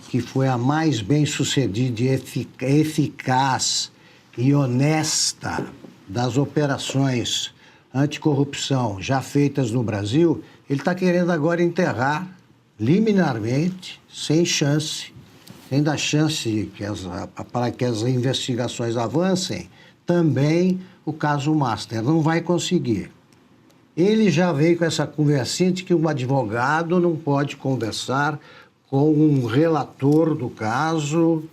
que foi a mais bem-sucedida, eficaz e honesta das operações anticorrupção já feitas no Brasil, ele está querendo agora enterrar liminarmente, sem dar chance para que as investigações avancem, também o caso Master. Não vai conseguir. Ele já veio com essa conversinha de que um advogado não pode conversar com um relator do caso,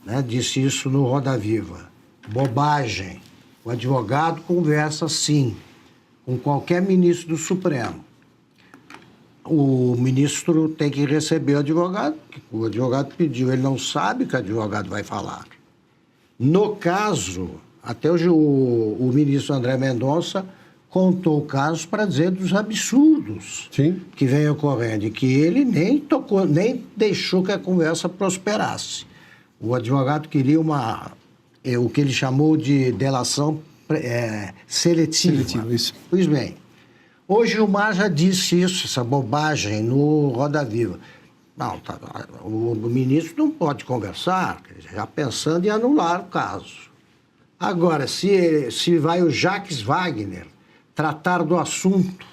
né? Disse isso no Roda Viva. Bobagem. O advogado conversa, sim, com qualquer ministro do Supremo. O ministro tem que receber o advogado pediu, ele não sabe o que o advogado vai falar. No caso, até hoje o ministro André Mendonça contou casos para dizer dos absurdos que vem ocorrendo, e que ele nem deixou que a conversa prosperasse. O advogado queria o que ele chamou de delação seletiva. Isso. Pois bem, hoje o Gilmar já disse isso, essa bobagem, no Roda Viva. Não, o ministro não pode conversar, já pensando em anular o caso. Agora, se vai o Jacques Wagner tratar do assunto,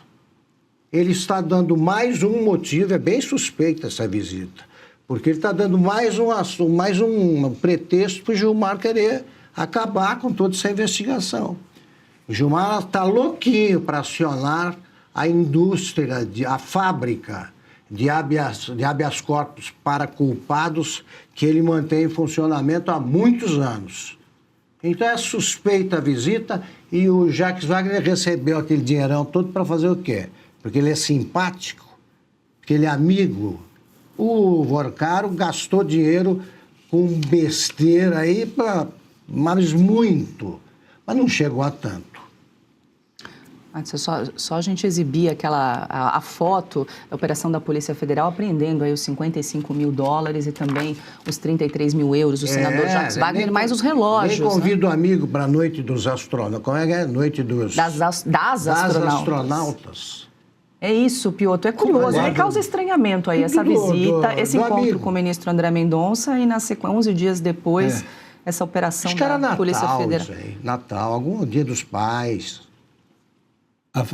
ele está dando mais um motivo, é bem suspeita essa visita, porque ele está dando mais um pretexto para o Gilmar querer acabar com toda essa investigação. O Gilmar está louquinho para acionar a indústria, a fábrica de habeas corpus para culpados que ele mantém em funcionamento há muitos anos. Então é suspeita a visita, e o Jacques Wagner recebeu aquele dinheirão todo para fazer o quê? Porque ele é simpático, porque ele é amigo. O Vorcaro gastou dinheiro com besteira aí, mas muito, mas não chegou a tanto. Só a gente exibir a foto da operação da Polícia Federal apreendendo aí os $55 mil e também os 33 mil euros do senador Jacques Wagner, mais os relógios. Nem convido o amigo para a noite dos astronautas. Como é que é? Noite dos... Das astronautas. É isso, Piotr. É curioso. Me causa estranhamento aí essa visita, esse encontro amigo com o ministro André Mendonça e, 11 dias depois, essa operação da Polícia Federal. Natal, algum dia dos pais.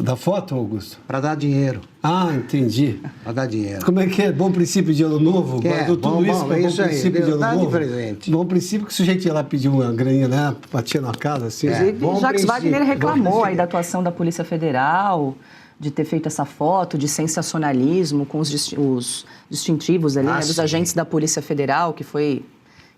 Da foto, Augusto? Para dar dinheiro. Ah, entendi. Para dar dinheiro. Como é que é? Bom princípio de ano novo? Guardou tudo isso para bom princípio de ano novo? Presente. Bom princípio que o sujeito ia lá pedir uma graninha, né? Batia na casa, assim. Inclusive, Jacques Wagner reclamou aí da atuação da Polícia Federal, de ter feito essa foto, de sensacionalismo com os distintivos ali, dos agentes da Polícia Federal, que foi,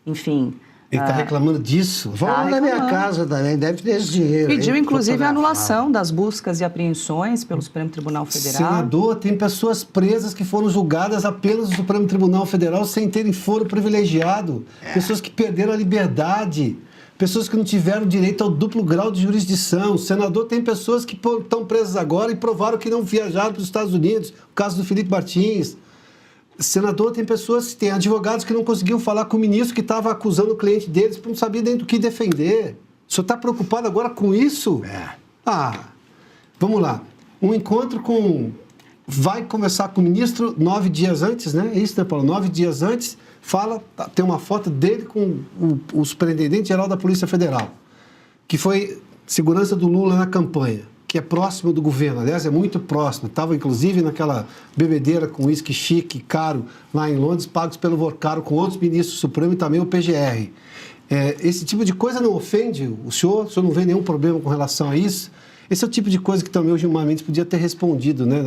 enfim... Ele está reclamando disso? Vamos na minha casa também, deve ter esse dinheiro. Pediu, inclusive, a anulação das buscas e apreensões pelo Supremo Tribunal Federal. Senador, tem pessoas presas que foram julgadas apenas no Supremo Tribunal Federal sem terem foro privilegiado. Pessoas que perderam a liberdade. Pessoas que não tiveram direito ao duplo grau de jurisdição. Senador, tem pessoas que estão presas agora e provaram que não viajaram para os Estados Unidos. O caso do Felipe Martins. Senador, tem tem advogados que não conseguiam falar com o ministro que estava acusando o cliente deles porque não sabia nem do que defender. O senhor está preocupado agora com isso? Vamos lá. Um encontro vai conversar com o ministro 9 dias antes, né? É isso, né, Paulo? 9 dias antes, tem uma foto dele com o superintendente-geral da Polícia Federal, que foi segurança do Lula na campanha, que é próximo do governo, aliás, é muito próximo. Estava, inclusive, naquela bebedeira com uísque chique, caro, lá em Londres, pagos pelo Vorcaro, com outros ministros do Supremo e também o PGR. Esse tipo de coisa não ofende o senhor não vê nenhum problema com relação a isso? Esse é o tipo de coisa que também o Gilmar Mendes podia ter respondido, né,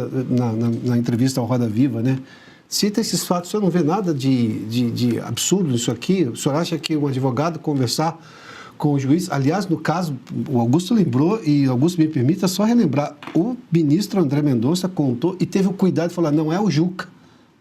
na entrevista ao Roda Viva, né? Cita esses fatos, o senhor não vê nada de absurdo nisso aqui? O senhor acha que um advogado conversar com o juiz, aliás, no caso, o Augusto lembrou, e Augusto me permita só relembrar, o ministro André Mendonça contou e teve o cuidado de falar, não é o Juca,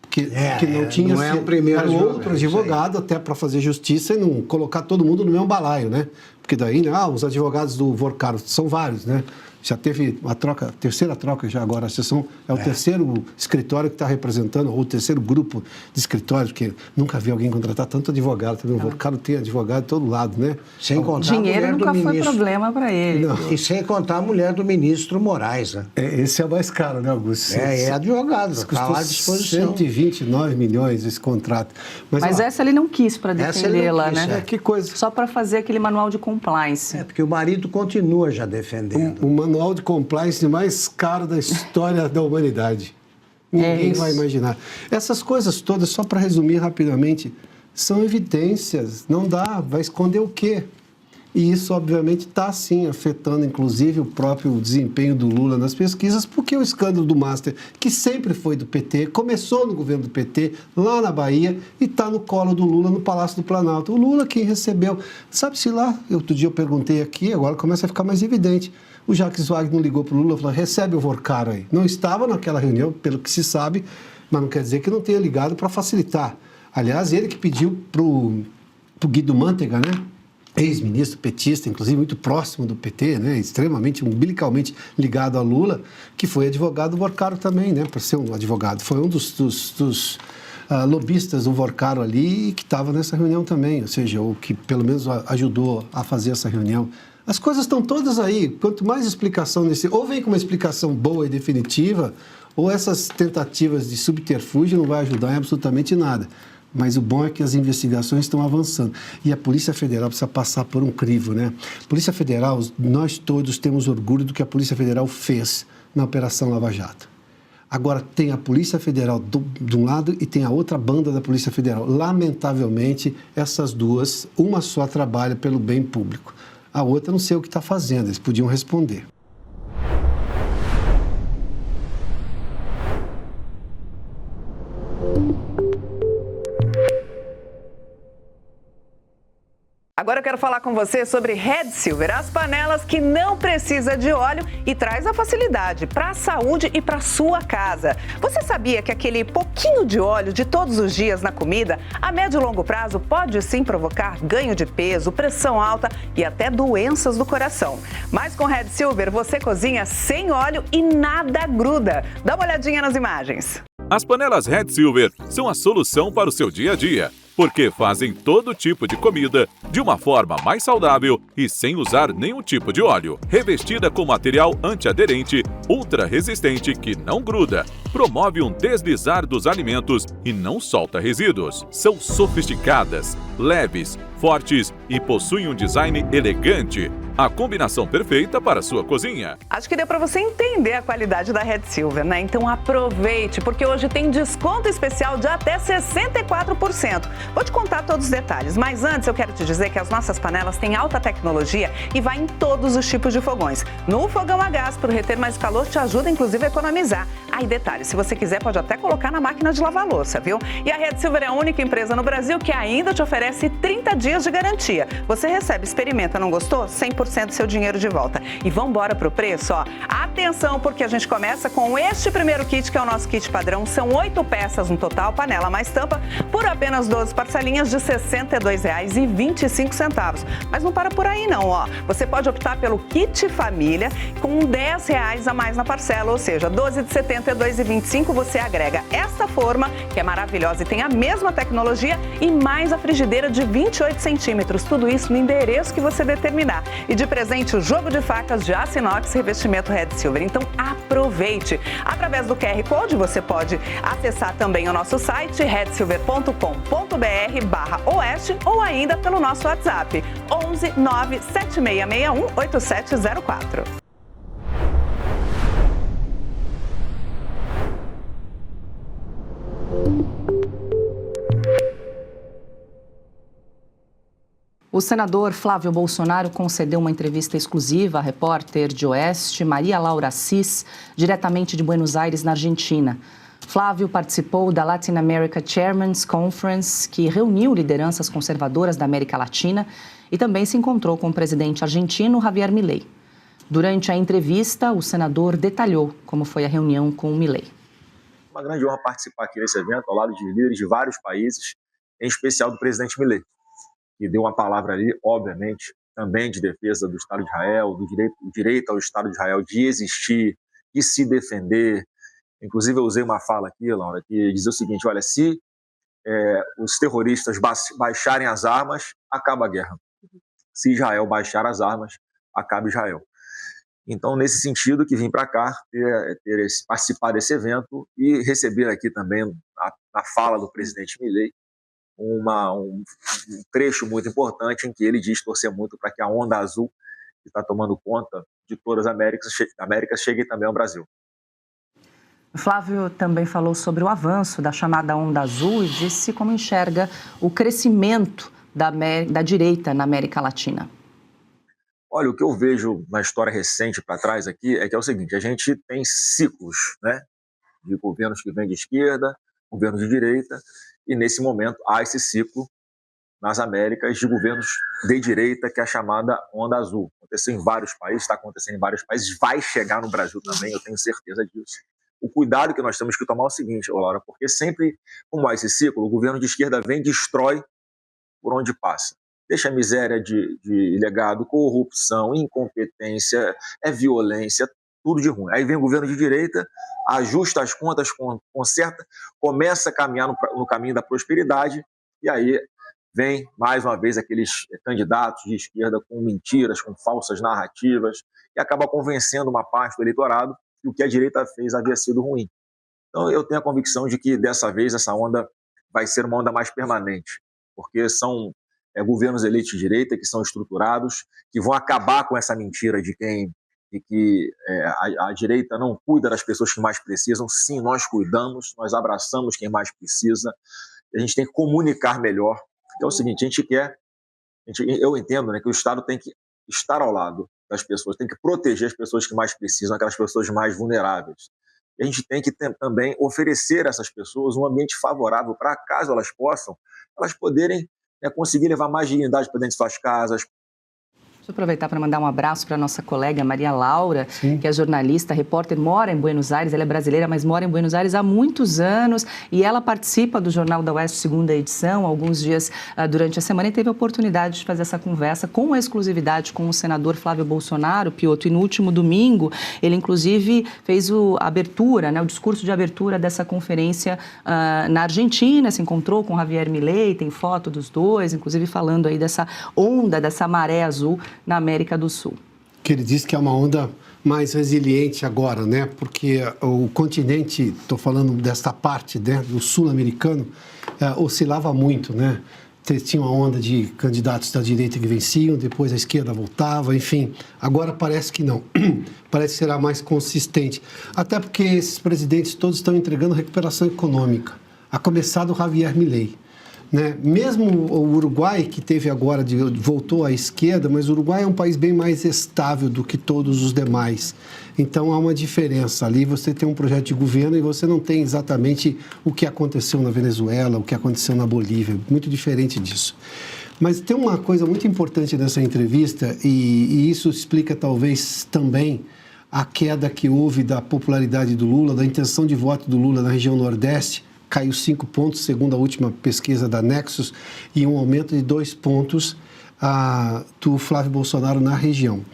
que não tinha não é o primeiro era outro advogado, até para fazer justiça e não colocar todo mundo no mesmo balaio, né? Porque daí, os advogados do Vorcaro são vários, né? Já teve uma terceira troca já agora, a sessão é o terceiro escritório que está representando, ou o terceiro grupo de escritórios, porque nunca vi alguém contratar tanto advogado, o Vorcaro tem advogado de todo lado, né? Sem contar dinheiro nunca foi problema para ele. Não. E sem contar a mulher do ministro Moraes, né? Esse é o mais caro, né, Augusto? É advogado, está lá à disposição. 129 milhões esse contrato. Mas essa ele não quis para defendê-la, né? Que coisa. Só para fazer aquele manual de compliance. Porque o marido continua já defendendo. O manual de compliance mais caro da história da humanidade. Ninguém vai imaginar. Essas coisas todas, só para resumir rapidamente, são evidências. Não dá, vai esconder o quê? E isso, obviamente, está, sim, afetando, inclusive, o próprio desempenho do Lula nas pesquisas, porque o escândalo do Master, que sempre foi do PT, começou no governo do PT, lá na Bahia, e está no colo do Lula, no Palácio do Planalto. O Lula quem recebeu, sabe-se lá, outro dia eu perguntei aqui, agora começa a ficar mais evidente. O Jacques Wagner ligou para o Lula e falou, recebe o Vorcaro aí. Não estava naquela reunião, pelo que se sabe, mas não quer dizer que não tenha ligado para facilitar. Aliás, ele que pediu para o Guido Mantega, né? Ex-ministro petista, inclusive muito próximo do PT, né? Extremamente, umbilicalmente ligado a Lula, que foi advogado do Vorcaro também, né? Para ser um advogado. Foi um dos lobistas do Vorcaro ali que estava nessa reunião também, ou seja, o que pelo menos ajudou a fazer essa reunião. As coisas estão todas aí. Quanto mais explicação ou vem com uma explicação boa e definitiva, ou essas tentativas de subterfúgio não vai ajudar em absolutamente nada. Mas o bom é que as investigações estão avançando. E a Polícia Federal precisa passar por um crivo, né? Polícia Federal, nós todos temos orgulho do que a Polícia Federal fez na Operação Lava Jato. Agora, tem a Polícia Federal de um lado e tem a outra banda da Polícia Federal. Lamentavelmente, essas duas, uma só trabalha pelo bem público. A outra não sei o que está fazendo, eles podiam responder. Agora eu quero falar com você sobre Red Silver, as panelas que não precisa de óleo e traz a facilidade para a saúde e para a sua casa. Você sabia que aquele pouquinho de óleo de todos os dias na comida, a médio e longo prazo, pode sim provocar ganho de peso, pressão alta e até doenças do coração? Mas com Red Silver você cozinha sem óleo e nada gruda. Dá uma olhadinha nas imagens. As panelas Red Silver são a solução para o seu dia a dia, porque fazem todo tipo de comida de uma forma mais saudável e sem usar nenhum tipo de óleo. Revestida com material antiaderente, ultra resistente que não gruda, promove um deslizar dos alimentos e não solta resíduos. São sofisticadas, leves, fortes e possuem um design elegante. A combinação perfeita para a sua cozinha. Acho que deu para você entender a qualidade da Red Silver, né? Então aproveite, porque hoje tem desconto especial de até 64%. Vou te contar todos os detalhes, mas antes eu quero te dizer que as nossas panelas têm alta tecnologia e vai em todos os tipos de fogões. No fogão a gás, para reter mais calor, te ajuda inclusive a economizar. Aí detalhe, se você quiser pode até colocar na máquina de lavar louça, viu? E a Red Silver é a única empresa no Brasil que ainda te oferece 30 dias de garantia. Você recebe, experimenta, não gostou? 100% do seu dinheiro de volta. E vamos embora pro preço, ó. Atenção, porque a gente começa com este primeiro kit, que é o nosso kit padrão. São 8 peças no total, panela mais tampa, por apenas 12 parcelinhas de R$ 62,25. Mas não para por aí não, ó. Você pode optar pelo kit família com R$ 10 a mais na parcela, ou seja, 12 de R$ 72,25 você agrega esta forma, que é maravilhosa e tem a mesma tecnologia, e mais a frigideira de 28 centímetros. Tudo isso no endereço que você determinar. E de presente o jogo de facas de aço inox revestimento Red Silver. Então aproveite! Através do QR Code você pode acessar também o nosso site redsilver.com.br/oeste ou ainda pelo nosso WhatsApp 11 97661 8704. O senador Flávio Bolsonaro concedeu uma entrevista exclusiva à repórter de Oeste, Maria Laura Assis, diretamente de Buenos Aires, na Argentina. Flávio participou da Latin America Chairman's Conference, que reuniu lideranças conservadoras da América Latina, e também se encontrou com o presidente argentino Javier Milei. Durante a entrevista, o senador detalhou como foi a reunião com o Milei. Uma grande honra participar aqui nesse evento, ao lado de líderes de vários países, em especial do presidente Milei, que deu uma palavra ali, obviamente, também de defesa do Estado de Israel, do direito ao Estado de Israel de existir e se defender. Inclusive, eu usei uma fala aqui, Laura, que dizia o seguinte: olha, se os terroristas baixarem as armas, acaba a guerra. Se Israel baixar as armas, acaba Israel. Então, nesse sentido, que vim para cá participar desse evento e receber aqui também, na fala do presidente Milei, um trecho muito importante em que ele diz torcer muito para que a onda azul, que está tomando conta de todas as Américas, chegue também ao Brasil. O Flávio também falou sobre o avanço da chamada onda azul e disse como enxerga o crescimento da direita na América Latina. Olha, o que eu vejo na história recente para trás aqui é que é o seguinte, a gente tem ciclos, né, de governos que vêm de esquerda, governos de direita, e nesse momento há esse ciclo nas Américas de governos de direita, que é a chamada onda azul. Aconteceu em vários países, está acontecendo em vários países, vai chegar no Brasil também, eu tenho certeza disso. O cuidado que nós temos que tomar é o seguinte, Laura, porque sempre, como há esse ciclo, o governo de esquerda vem e destrói por onde passa. Deixa a miséria de legado, corrupção, incompetência, violência, tudo de ruim. Aí vem o governo de direita, ajusta as contas, conserta, começa a caminhar no caminho da prosperidade, e aí vem, mais uma vez, aqueles candidatos de esquerda com mentiras, com falsas narrativas, e acaba convencendo uma parte do eleitorado que o que a direita fez havia sido ruim. Então, eu tenho a convicção de que, dessa vez, essa onda vai ser uma onda mais permanente, porque são governos eleitos de direita que são estruturados, que vão acabar com essa mentira de que a direita não cuida das pessoas que mais precisam. Sim, nós cuidamos, nós abraçamos quem mais precisa, a gente tem que comunicar melhor. Então é o seguinte, eu entendo, né, que o Estado tem que estar ao lado das pessoas, tem que proteger as pessoas que mais precisam, aquelas pessoas mais vulneráveis. E a gente tem que também oferecer a essas pessoas um ambiente favorável para, caso elas poderem conseguir levar mais dignidade para dentro de suas casas. Deixa eu aproveitar para mandar um abraço para a nossa colega Maria Laura, Sim. que é jornalista, repórter, mora em Buenos Aires, ela é brasileira, mas mora em Buenos Aires há muitos anos e ela participa do Jornal da Oeste, segunda edição, alguns dias durante a semana, e teve a oportunidade de fazer essa conversa com exclusividade com o senador Flávio Bolsonaro, Piotr, e no último domingo ele inclusive fez a abertura, né, o discurso de abertura dessa conferência na Argentina, se encontrou com Javier Milei, tem foto dos dois, inclusive falando aí dessa onda, dessa maré azul na América do Sul. Que ele diz que é uma onda mais resiliente agora, né? Porque o continente, estou falando desta parte, né, do sul-americano, oscilava muito, né? Tinha uma onda de candidatos da direita que venciam, depois a esquerda voltava, enfim. Agora parece que não. Parece que será mais consistente. Até porque esses presidentes todos estão entregando recuperação econômica, a começar do Javier Milei. Né? Mesmo o Uruguai, que teve agora, voltou à esquerda, mas o Uruguai é um país bem mais estável do que todos os demais. Então há uma diferença. Ali você tem um projeto de governo e você não tem exatamente o que aconteceu na Venezuela, o que aconteceu na Bolívia. Muito diferente disso. Mas tem uma coisa muito importante nessa entrevista, e isso explica talvez também a queda que houve da popularidade do Lula, da intenção de voto do Lula na região Nordeste. Caiu 5 pontos, segundo a última pesquisa da Nexus, e um aumento de 2 pontos do Flávio Bolsonaro na região.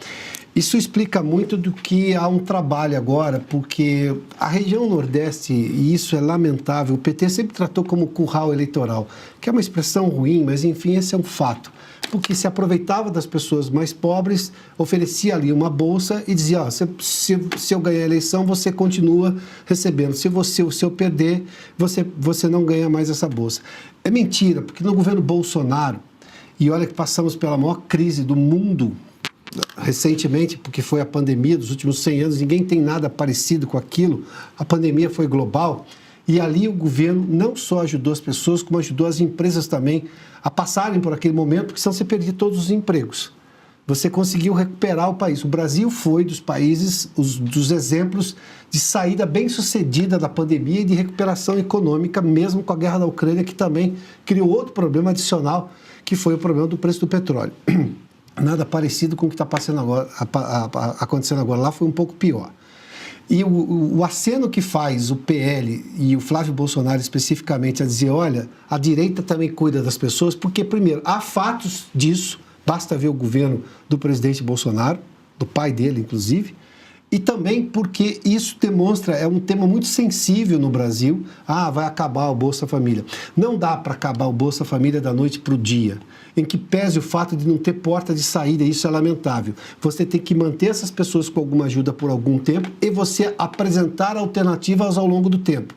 Isso explica muito do que há um trabalho agora, porque a região Nordeste, e isso é lamentável, o PT sempre tratou como curral eleitoral, que é uma expressão ruim, mas enfim, esse é um fato. Porque se aproveitava das pessoas mais pobres, oferecia ali uma bolsa e dizia, ó, se eu ganhar a eleição, você continua recebendo. Se eu perder, você não ganha mais essa bolsa. É mentira, porque no governo Bolsonaro, e olha que passamos pela maior crise do mundo recentemente, porque foi a pandemia dos últimos 100 anos, ninguém tem nada parecido com aquilo, a pandemia foi global, e ali o governo não só ajudou as pessoas, como ajudou as empresas também a passarem por aquele momento, porque senão você perdia todos os empregos. Você conseguiu recuperar o país. O Brasil foi dos países, dos exemplos de saída bem-sucedida da pandemia e de recuperação econômica, mesmo com a guerra da Ucrânia, que também criou outro problema adicional, que foi o problema do preço do petróleo. Nada parecido com o que está acontecendo agora. Lá foi um pouco pior. E o aceno que faz o PL e o Flávio Bolsonaro especificamente a dizer, olha, a direita também cuida das pessoas, porque, primeiro, há fatos disso, basta ver o governo do presidente Bolsonaro, do pai dele, inclusive, e também porque isso demonstra, é um tema muito sensível no Brasil, vai acabar o Bolsa Família. Não dá para acabar o Bolsa Família da noite para o dia, em que pese o fato de não ter porta de saída, isso é lamentável. Você tem que manter essas pessoas com alguma ajuda por algum tempo e você apresentar alternativas ao longo do tempo.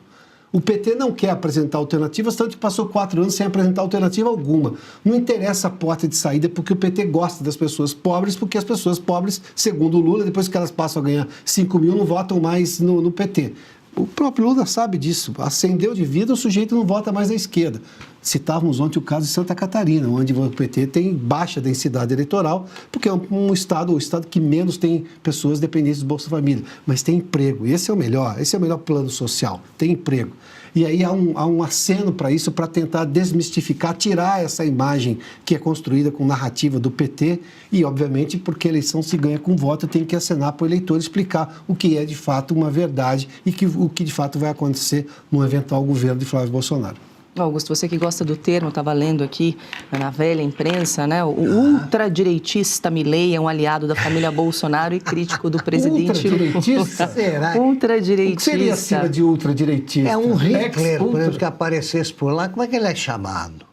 O PT não quer apresentar alternativas, tanto que passou 4 anos sem apresentar alternativa alguma. Não interessa a porta de saída, porque o PT gosta das pessoas pobres, porque as pessoas pobres, segundo o Lula, depois que elas passam a ganhar 5 mil, não votam mais no PT. O próprio Lula sabe disso. Ascendeu de vida, o sujeito não vota mais na esquerda. Citávamos ontem o caso de Santa Catarina, onde o PT tem baixa densidade eleitoral, porque é o estado que menos tem pessoas dependentes do Bolsa Família, mas tem emprego. E esse é o melhor plano social, tem emprego. E aí há um aceno para isso, para tentar desmistificar, tirar essa imagem que é construída com narrativa do PT e, obviamente, porque a eleição se ganha com voto, tem que acenar para o eleitor explicar o que é, de fato, uma verdade e o que, de fato, vai acontecer no eventual governo de Flávio Bolsonaro. Augusto, você que gosta do termo, estava lendo aqui na velha imprensa, né? O ultradireitista Milei é um aliado da família Bolsonaro e crítico do presidente. Ultradireitista? Será? O Ultradireitista. que seria acima de ultradireitista? É um Hitler, por exemplo, que aparecesse por lá, como é que ele é chamado?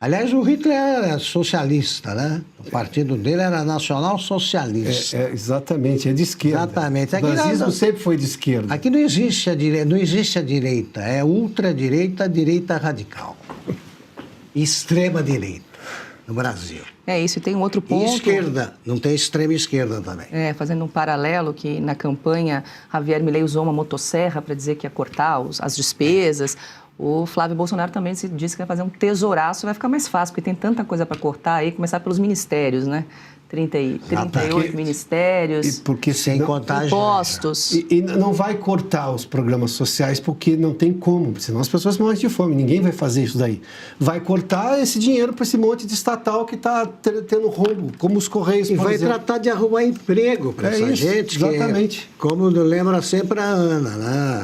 Aliás, o Hitler era socialista, né? O partido dele era nacional socialista. Exatamente, é de esquerda. Exatamente. O nazismo sempre foi de esquerda. Aqui não existe a direita, é ultradireita, direita radical. Extrema direita no Brasil. É isso, e tem um outro ponto. E esquerda, não tem extrema esquerda também. Fazendo um paralelo, que na campanha Javier Milei usou uma motosserra para dizer que ia cortar as despesas. O Flávio Bolsonaro também disse que vai fazer um tesouraço, vai ficar mais fácil, porque tem tanta coisa para cortar aí, começar pelos ministérios, né? 38 ministérios, porque sem contar impostos. E não vai cortar os programas sociais porque não tem como, senão as pessoas morrem de fome, ninguém vai fazer isso daí. Vai cortar esse dinheiro para esse monte de estatal que está tendo rombo, como os Correios, e por vai exemplo. tratar de arrumar emprego para essa gente. Exatamente. Como lembra sempre a Ana, né?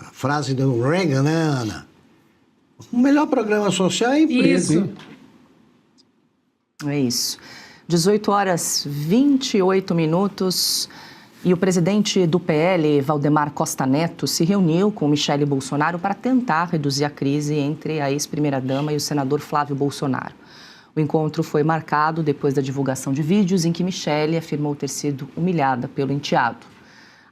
A frase do Reagan, né, Ana? O melhor programa social é emprego. Isso. Hein? É isso. 18h28 e o presidente do PL, Valdemar Costa Neto, se reuniu com Michele Bolsonaro para tentar reduzir a crise entre a ex-primeira-dama e o senador Flávio Bolsonaro. O encontro foi marcado depois da divulgação de vídeos em que Michele afirmou ter sido humilhada pelo enteado.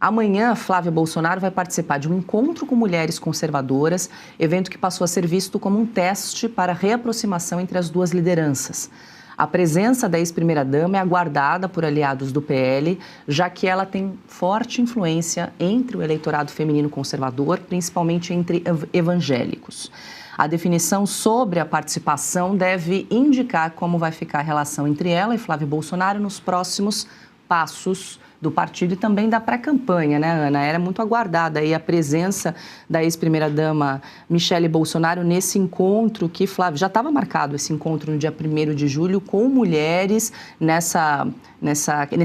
Amanhã, Flávio Bolsonaro vai participar de um encontro com mulheres conservadoras, evento que passou a ser visto como um teste para a reaproximação entre as duas lideranças. A presença da ex-primeira-dama é aguardada por aliados do PL, já que ela tem forte influência entre o eleitorado feminino conservador, principalmente entre evangélicos. A definição sobre a participação deve indicar como vai ficar a relação entre ela e Flávio Bolsonaro nos próximos passos do partido e também da pré-campanha, né, Ana? Era muito aguardada aí a presença da ex-primeira-dama Michele Bolsonaro nesse encontro que, Flávio, já estava marcado esse encontro no dia 1º de julho com mulheres nesse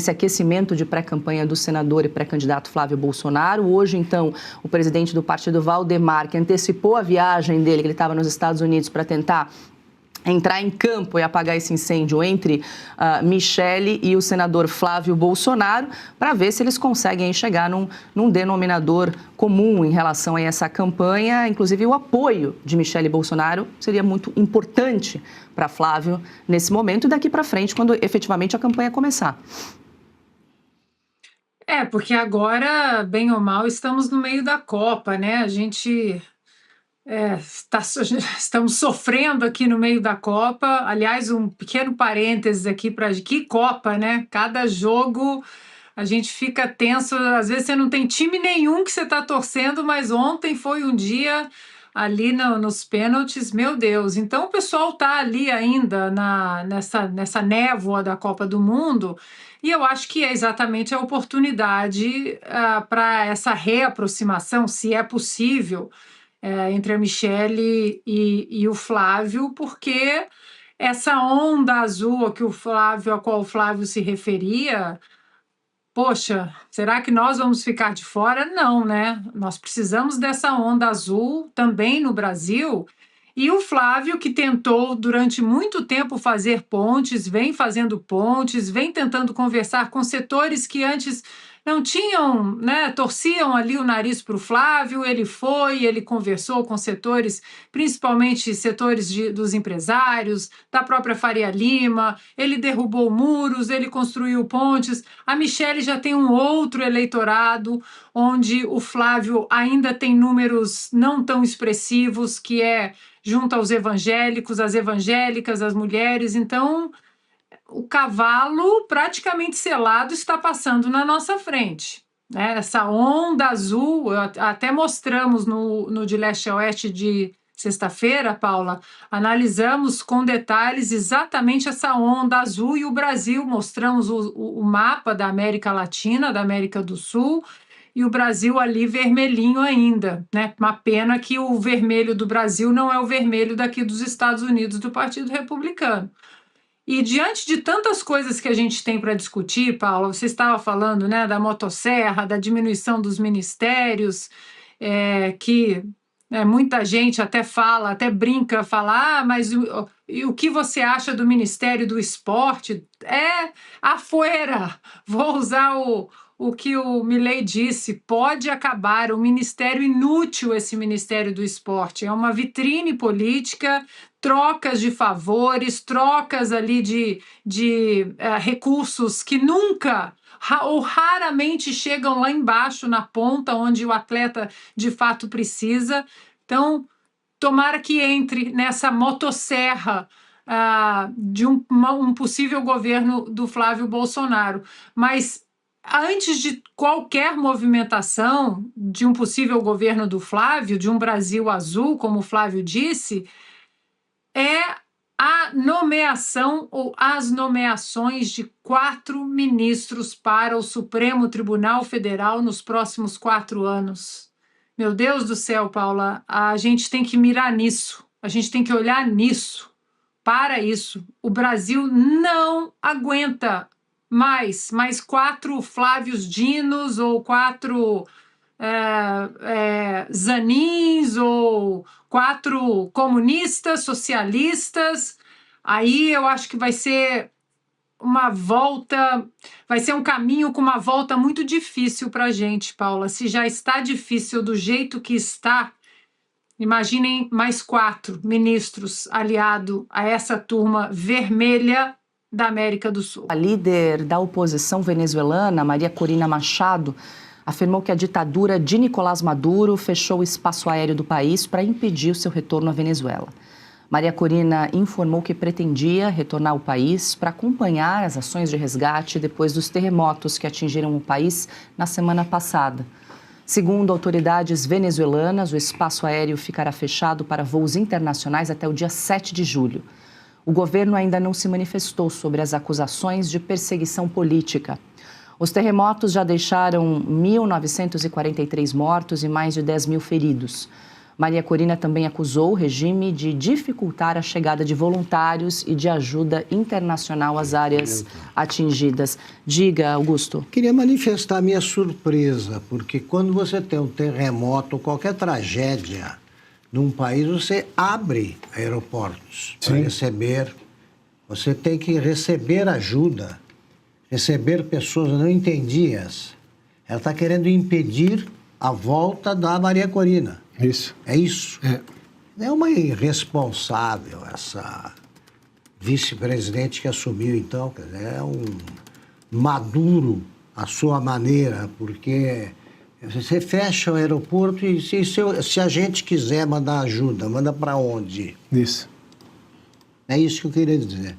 aquecimento de pré-campanha do senador e pré-candidato Flávio Bolsonaro. Hoje, então, o presidente do partido, Valdemar, que antecipou a viagem dele, que ele estava nos Estados Unidos para tentar entrar em campo e apagar esse incêndio entre Michele e o senador Flávio Bolsonaro, para ver se eles conseguem chegar num denominador comum em relação a essa campanha. Inclusive, o apoio de Michele Bolsonaro seria muito importante para Flávio nesse momento e daqui para frente, quando efetivamente a campanha começar. Porque agora, bem ou mal, estamos no meio da Copa, né? A gente... estamos sofrendo aqui no meio da Copa. Aliás, um pequeno parênteses aqui para que Copa, né? Cada jogo a gente fica tenso. Às vezes você não tem time nenhum que você está torcendo, mas ontem foi um dia ali nos pênaltis, meu Deus. Então o pessoal está ali ainda nessa névoa da Copa do Mundo. E eu acho que é exatamente a oportunidade para essa reaproximação, se é possível, entre a Michele e o Flávio, porque essa onda azul a qual o Flávio se referia, poxa, será que nós vamos ficar de fora? Não, né? Nós precisamos dessa onda azul também no Brasil. E o Flávio, que tentou durante muito tempo fazer pontes, vem fazendo pontes, vem tentando conversar com setores que antes não tinham, né, torciam ali o nariz para o Flávio. Ele conversou com setores, principalmente setores dos empresários, da própria Faria Lima, ele derrubou muros, ele construiu pontes. A Michele já tem um outro eleitorado, onde o Flávio ainda tem números não tão expressivos, que é junto aos evangélicos, às evangélicas, às mulheres. Então, o cavalo praticamente selado está passando na nossa frente, né? Essa onda azul, até mostramos no de leste a oeste de sexta-feira, Paula, analisamos com detalhes exatamente essa onda azul e o Brasil. Mostramos o mapa da América Latina, da América do Sul, e o Brasil ali vermelhinho ainda, né? Uma pena que o vermelho do Brasil não é o vermelho daqui dos Estados Unidos, do Partido Republicano. E diante de tantas coisas que a gente tem para discutir, Paula, você estava falando, né, da motosserra, da diminuição dos ministérios, que muita gente até fala, até brinca, fala, mas o que você acha do Ministério do Esporte? Afuera, vou usar o que o Milei disse, pode acabar, um ministério inútil esse Ministério do Esporte, é uma vitrine política, trocas de favores, trocas ali de recursos que nunca ou raramente chegam lá embaixo, na ponta, onde o atleta de fato precisa. Então, tomara que entre nessa motosserra de um possível governo do Flávio Bolsonaro. Mas antes de qualquer movimentação de um possível governo do Flávio, de um Brasil azul, como o Flávio disse, é a nomeação ou as nomeações de 4 ministros para o Supremo Tribunal Federal nos próximos 4 anos. Meu Deus do céu, Paula, a gente tem que mirar nisso, a gente tem que olhar nisso, para isso. O Brasil não aguenta mais 4 Flávios Dinos ou 4 Zanins ou 4 comunistas, socialistas. Aí eu acho que vai ser uma volta, vai ser um caminho com uma volta muito difícil para a gente, Paula. Se já está difícil do jeito que está, imaginem mais 4 ministros aliados a essa turma vermelha da América do Sul. A líder da oposição venezuelana, Maria Corina Machado, afirmou que a ditadura de Nicolás Maduro fechou o espaço aéreo do país para impedir o seu retorno à Venezuela. Maria Corina informou que pretendia retornar ao país para acompanhar as ações de resgate depois dos terremotos que atingiram o país na semana passada. Segundo autoridades venezuelanas, o espaço aéreo ficará fechado para voos internacionais até o dia 7 de julho. O governo ainda não se manifestou sobre as acusações de perseguição política. Os terremotos já deixaram 1.943 mortos e mais de 10 mil feridos. Maria Corina também acusou o regime de dificultar a chegada de voluntários e de ajuda internacional às áreas atingidas. Diga, Augusto. Queria manifestar minha surpresa, porque quando você tem um terremoto ou qualquer tragédia num país, você abre aeroportos para receber. Você tem que receber ajuda. Receber pessoas, eu não entendi essa. Ela está querendo impedir a volta da Maria Corina. Isso. É isso? É uma irresponsável essa vice-presidente que assumiu, então. Quer dizer, é um Maduro à sua maneira, porque você fecha o aeroporto e se a gente quiser mandar ajuda, manda para onde? Isso. É isso que eu queria dizer.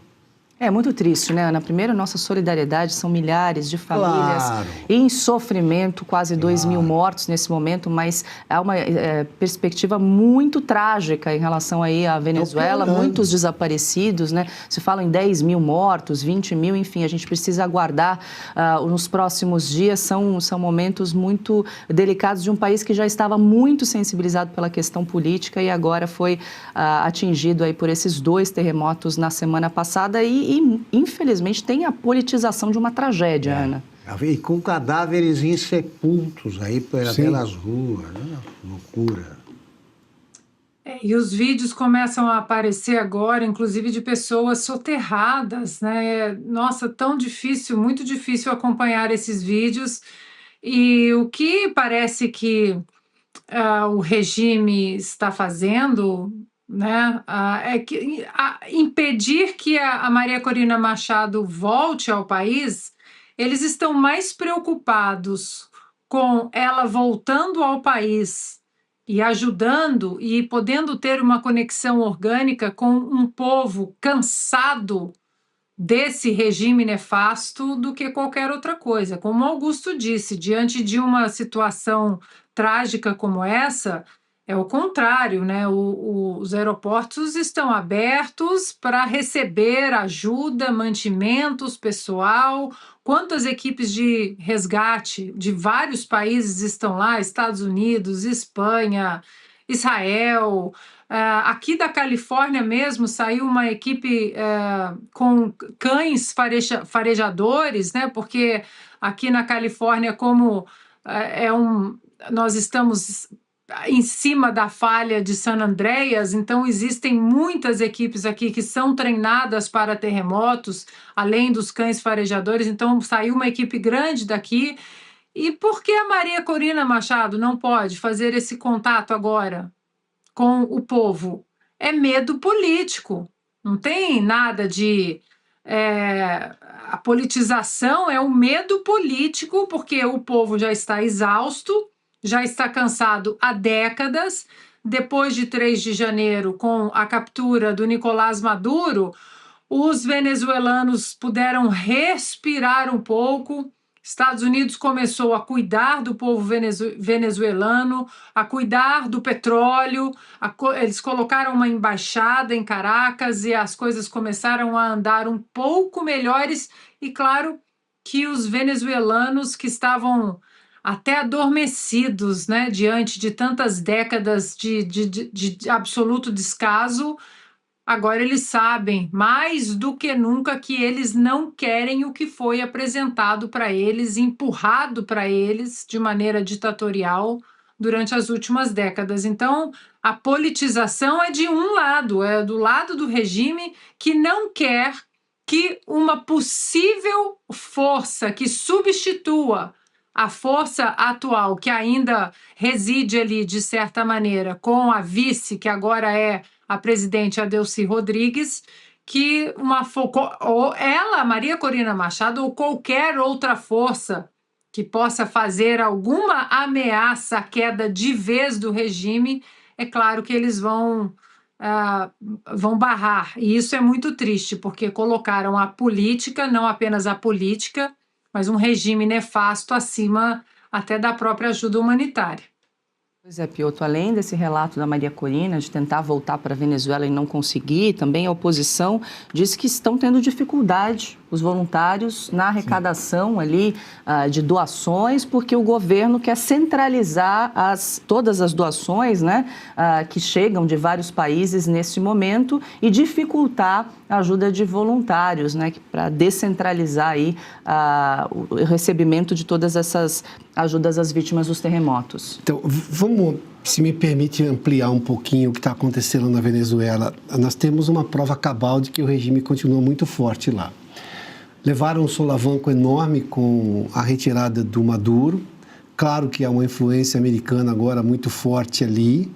É muito triste, né, Ana? Primeiro, nossa solidariedade, são milhares de famílias em sofrimento, quase 2 mil mortos nesse momento, mas há uma perspectiva muito trágica em relação aí à Venezuela, muitos desaparecidos, né? Se fala em 10 mil mortos, 20 mil, enfim, a gente precisa aguardar nos próximos dias, são momentos muito delicados de um país que já estava muito sensibilizado pela questão política e agora foi atingido aí por esses 2 terremotos na semana passada e infelizmente, tem a politização de uma tragédia, Ana. E com cadáveres insepultos aí pelas ruas, né? Loucura. E os vídeos começam a aparecer agora, inclusive de pessoas soterradas, né? Nossa, tão difícil, muito difícil acompanhar esses vídeos. E o que parece que o regime está fazendo, né, é que impedir que a Maria Corina Machado volte ao país, eles estão mais preocupados com ela voltando ao país e ajudando e podendo ter uma conexão orgânica com um povo cansado desse regime nefasto do que qualquer outra coisa. Como Augusto disse, diante de uma situação trágica como essa, É o contrário, né? Os aeroportos estão abertos para receber ajuda, mantimentos, pessoal. Quantas equipes de resgate de vários países estão lá? Estados Unidos, Espanha, Israel. Aqui da Califórnia mesmo saiu uma equipe com cães farejadores, né? Porque aqui na Califórnia, como nós estamos em cima da falha de San Andreas, então existem muitas equipes aqui que são treinadas para terremotos, além dos cães farejadores, então saiu uma equipe grande daqui. E por que a Maria Corina Machado não pode fazer esse contato agora com o povo? É medo político, não tem nada de... a politização é um medo político, porque o povo já está exausto, já está cansado há décadas. Depois de 3 de janeiro, com a captura do Nicolás Maduro, os venezuelanos puderam respirar um pouco. Estados Unidos começou a cuidar do povo venezuelano, a cuidar do petróleo. Eles colocaram uma embaixada em Caracas e as coisas começaram a andar um pouco melhores. E claro que os venezuelanos que estavam até adormecidos, né, diante de tantas décadas de absoluto descaso, agora eles sabem, mais do que nunca, que eles não querem o que foi apresentado para eles, empurrado para eles de maneira ditatorial durante as últimas décadas. Então, a politização é de um lado, é do lado do regime que não quer que uma possível força que substitua a força atual, que ainda reside ali, de certa maneira, com a vice, que agora é a presidente Adelcy Rodrigues, que ou ela, Maria Corina Machado, ou qualquer outra força que possa fazer alguma ameaça à queda de vez do regime, é claro que eles vão barrar. E isso é muito triste, porque colocaram a política, não apenas a política, mas um regime nefasto acima até da própria ajuda humanitária. Pois é, Piotr, além desse relato da Maria Corina de tentar voltar para a Venezuela e não conseguir, também a oposição diz que estão tendo dificuldade, os voluntários, na arrecadação ali de doações, porque o governo quer centralizar todas as doações, né, que chegam de vários países nesse momento e dificultar a ajuda de voluntários, né, para descentralizar aí o recebimento de todas essas ajudas às vítimas dos terremotos. Então, vamos, se me permite ampliar um pouquinho o que está acontecendo na Venezuela. Nós temos uma prova cabal de que o regime continua muito forte lá. Levaram um solavanco enorme com a retirada do Maduro. Claro que há uma influência americana agora muito forte ali,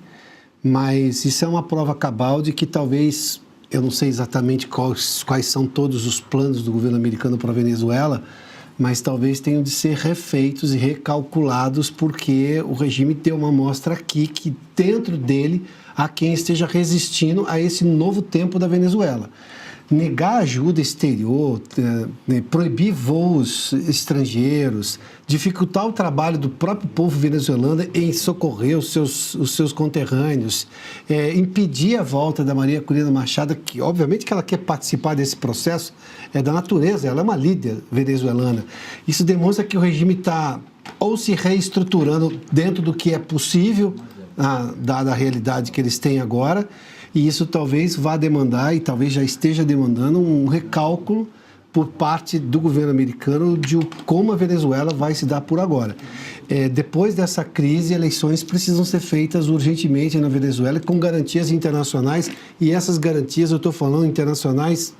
mas isso é uma prova cabal de que talvez, eu não sei exatamente quais são todos os planos do governo americano para a Venezuela, mas talvez tenham de ser refeitos e recalculados, porque o regime deu uma amostra aqui que dentro dele há quem esteja resistindo a esse novo tempo da Venezuela. Negar ajuda exterior, proibir voos estrangeiros, dificultar o trabalho do próprio povo venezuelano em socorrer os seus conterrâneos, impedir a volta da Maria Corina Machado, que obviamente que ela quer participar desse processo, é da natureza, ela é uma líder venezuelana. Isso demonstra que o regime está ou se reestruturando dentro do que é possível, dada a realidade que eles têm agora, e isso talvez vá demandar, e talvez já esteja demandando, um recálculo por parte do governo americano de como a Venezuela vai se dar por agora. Depois dessa crise, eleições precisam ser feitas urgentemente na Venezuela com garantias internacionais, e essas garantias, eu estou falando internacionais,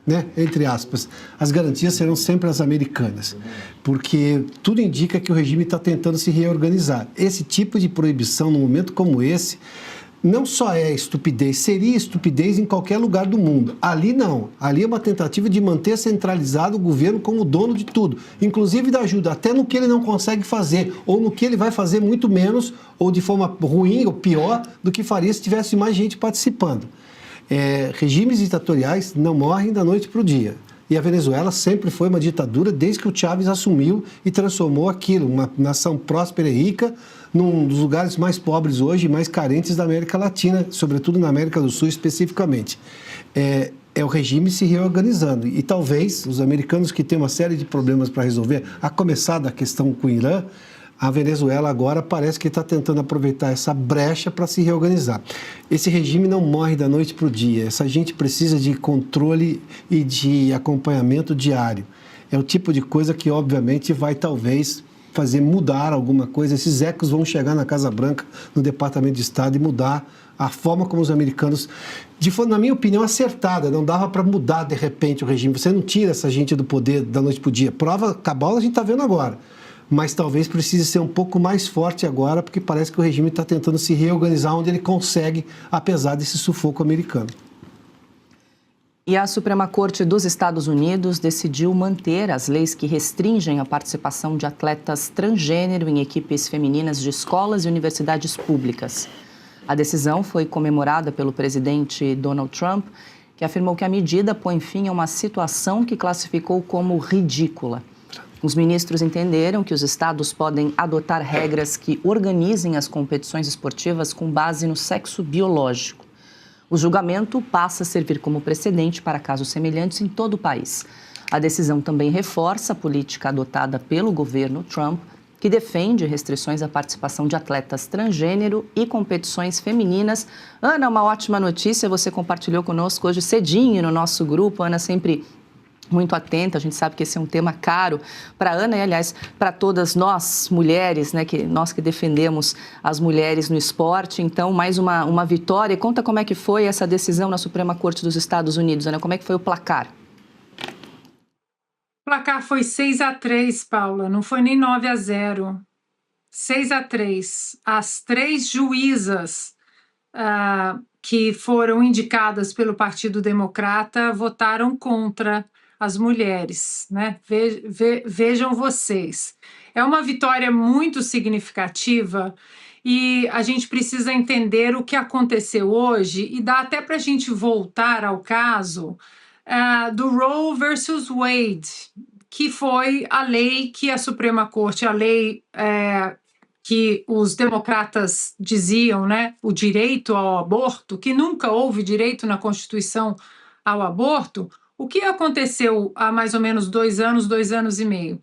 né, entre aspas, as garantias serão sempre as americanas, porque tudo indica que o regime está tentando se reorganizar. Esse tipo de proibição, num momento como esse, não só é estupidez, seria estupidez em qualquer lugar do mundo. Ali não. Ali é uma tentativa de manter centralizado o governo como dono de tudo, inclusive da ajuda, até no que ele não consegue fazer, ou no que ele vai fazer muito menos, ou de forma ruim ou pior do que faria se tivesse mais gente participando. Regimes ditatoriais não morrem da noite para o dia. E a Venezuela sempre foi uma ditadura desde que o Chávez assumiu e transformou aquilo, uma nação próspera e rica, num dos lugares mais pobres hoje e mais carentes da América Latina, sobretudo na América do Sul especificamente. É o regime se reorganizando. E talvez os americanos, que têm uma série de problemas para resolver, a começar da questão com o Irã, a Venezuela agora parece que está tentando aproveitar essa brecha para se reorganizar. Esse regime não morre da noite para o dia. Essa gente precisa de controle e de acompanhamento diário. É o tipo de coisa que, obviamente, vai talvez fazer mudar alguma coisa. Esses ecos vão chegar na Casa Branca, no Departamento de Estado, e mudar a forma como os americanos, na minha opinião, acertada. Não dava para mudar, de repente, o regime. Você não tira essa gente do poder da noite para o dia. Prova cabal a gente está vendo agora. Mas talvez precise ser um pouco mais forte agora, porque parece que o regime está tentando se reorganizar onde ele consegue, apesar desse sufoco americano. E a Suprema Corte dos Estados Unidos decidiu manter as leis que restringem a participação de atletas transgênero em equipes femininas de escolas e universidades públicas. A decisão foi comemorada pelo presidente Donald Trump, que afirmou que a medida põe fim a uma situação que classificou como ridícula. Os ministros entenderam que os estados podem adotar regras que organizem as competições esportivas com base no sexo biológico. O julgamento passa a servir como precedente para casos semelhantes em todo o país. A decisão também reforça a política adotada pelo governo Trump, que defende restrições à participação de atletas transgênero e competições femininas. Ana, uma ótima notícia, você compartilhou conosco hoje cedinho no nosso grupo. Ana sempre muito atenta, a gente sabe que esse é um tema caro para a Ana e, aliás, para todas nós mulheres, né, nós que defendemos as mulheres no esporte. Então, mais uma vitória. Conta como é que foi essa decisão na Suprema Corte dos Estados Unidos, Ana, como é que foi o placar? O placar foi 6-3, Paula, não foi nem 9-0. 6-3. As 3 juízas que foram indicadas pelo Partido Democrata votaram contra as mulheres, né? Vejam vocês. É uma vitória muito significativa e a gente precisa entender o que aconteceu hoje e dá até para a gente voltar ao caso do Roe versus Wade, que foi a lei que a Suprema Corte, a lei que os democratas diziam, né, o direito ao aborto, que nunca houve direito na Constituição ao aborto. O que aconteceu há mais ou menos 2 anos e meio?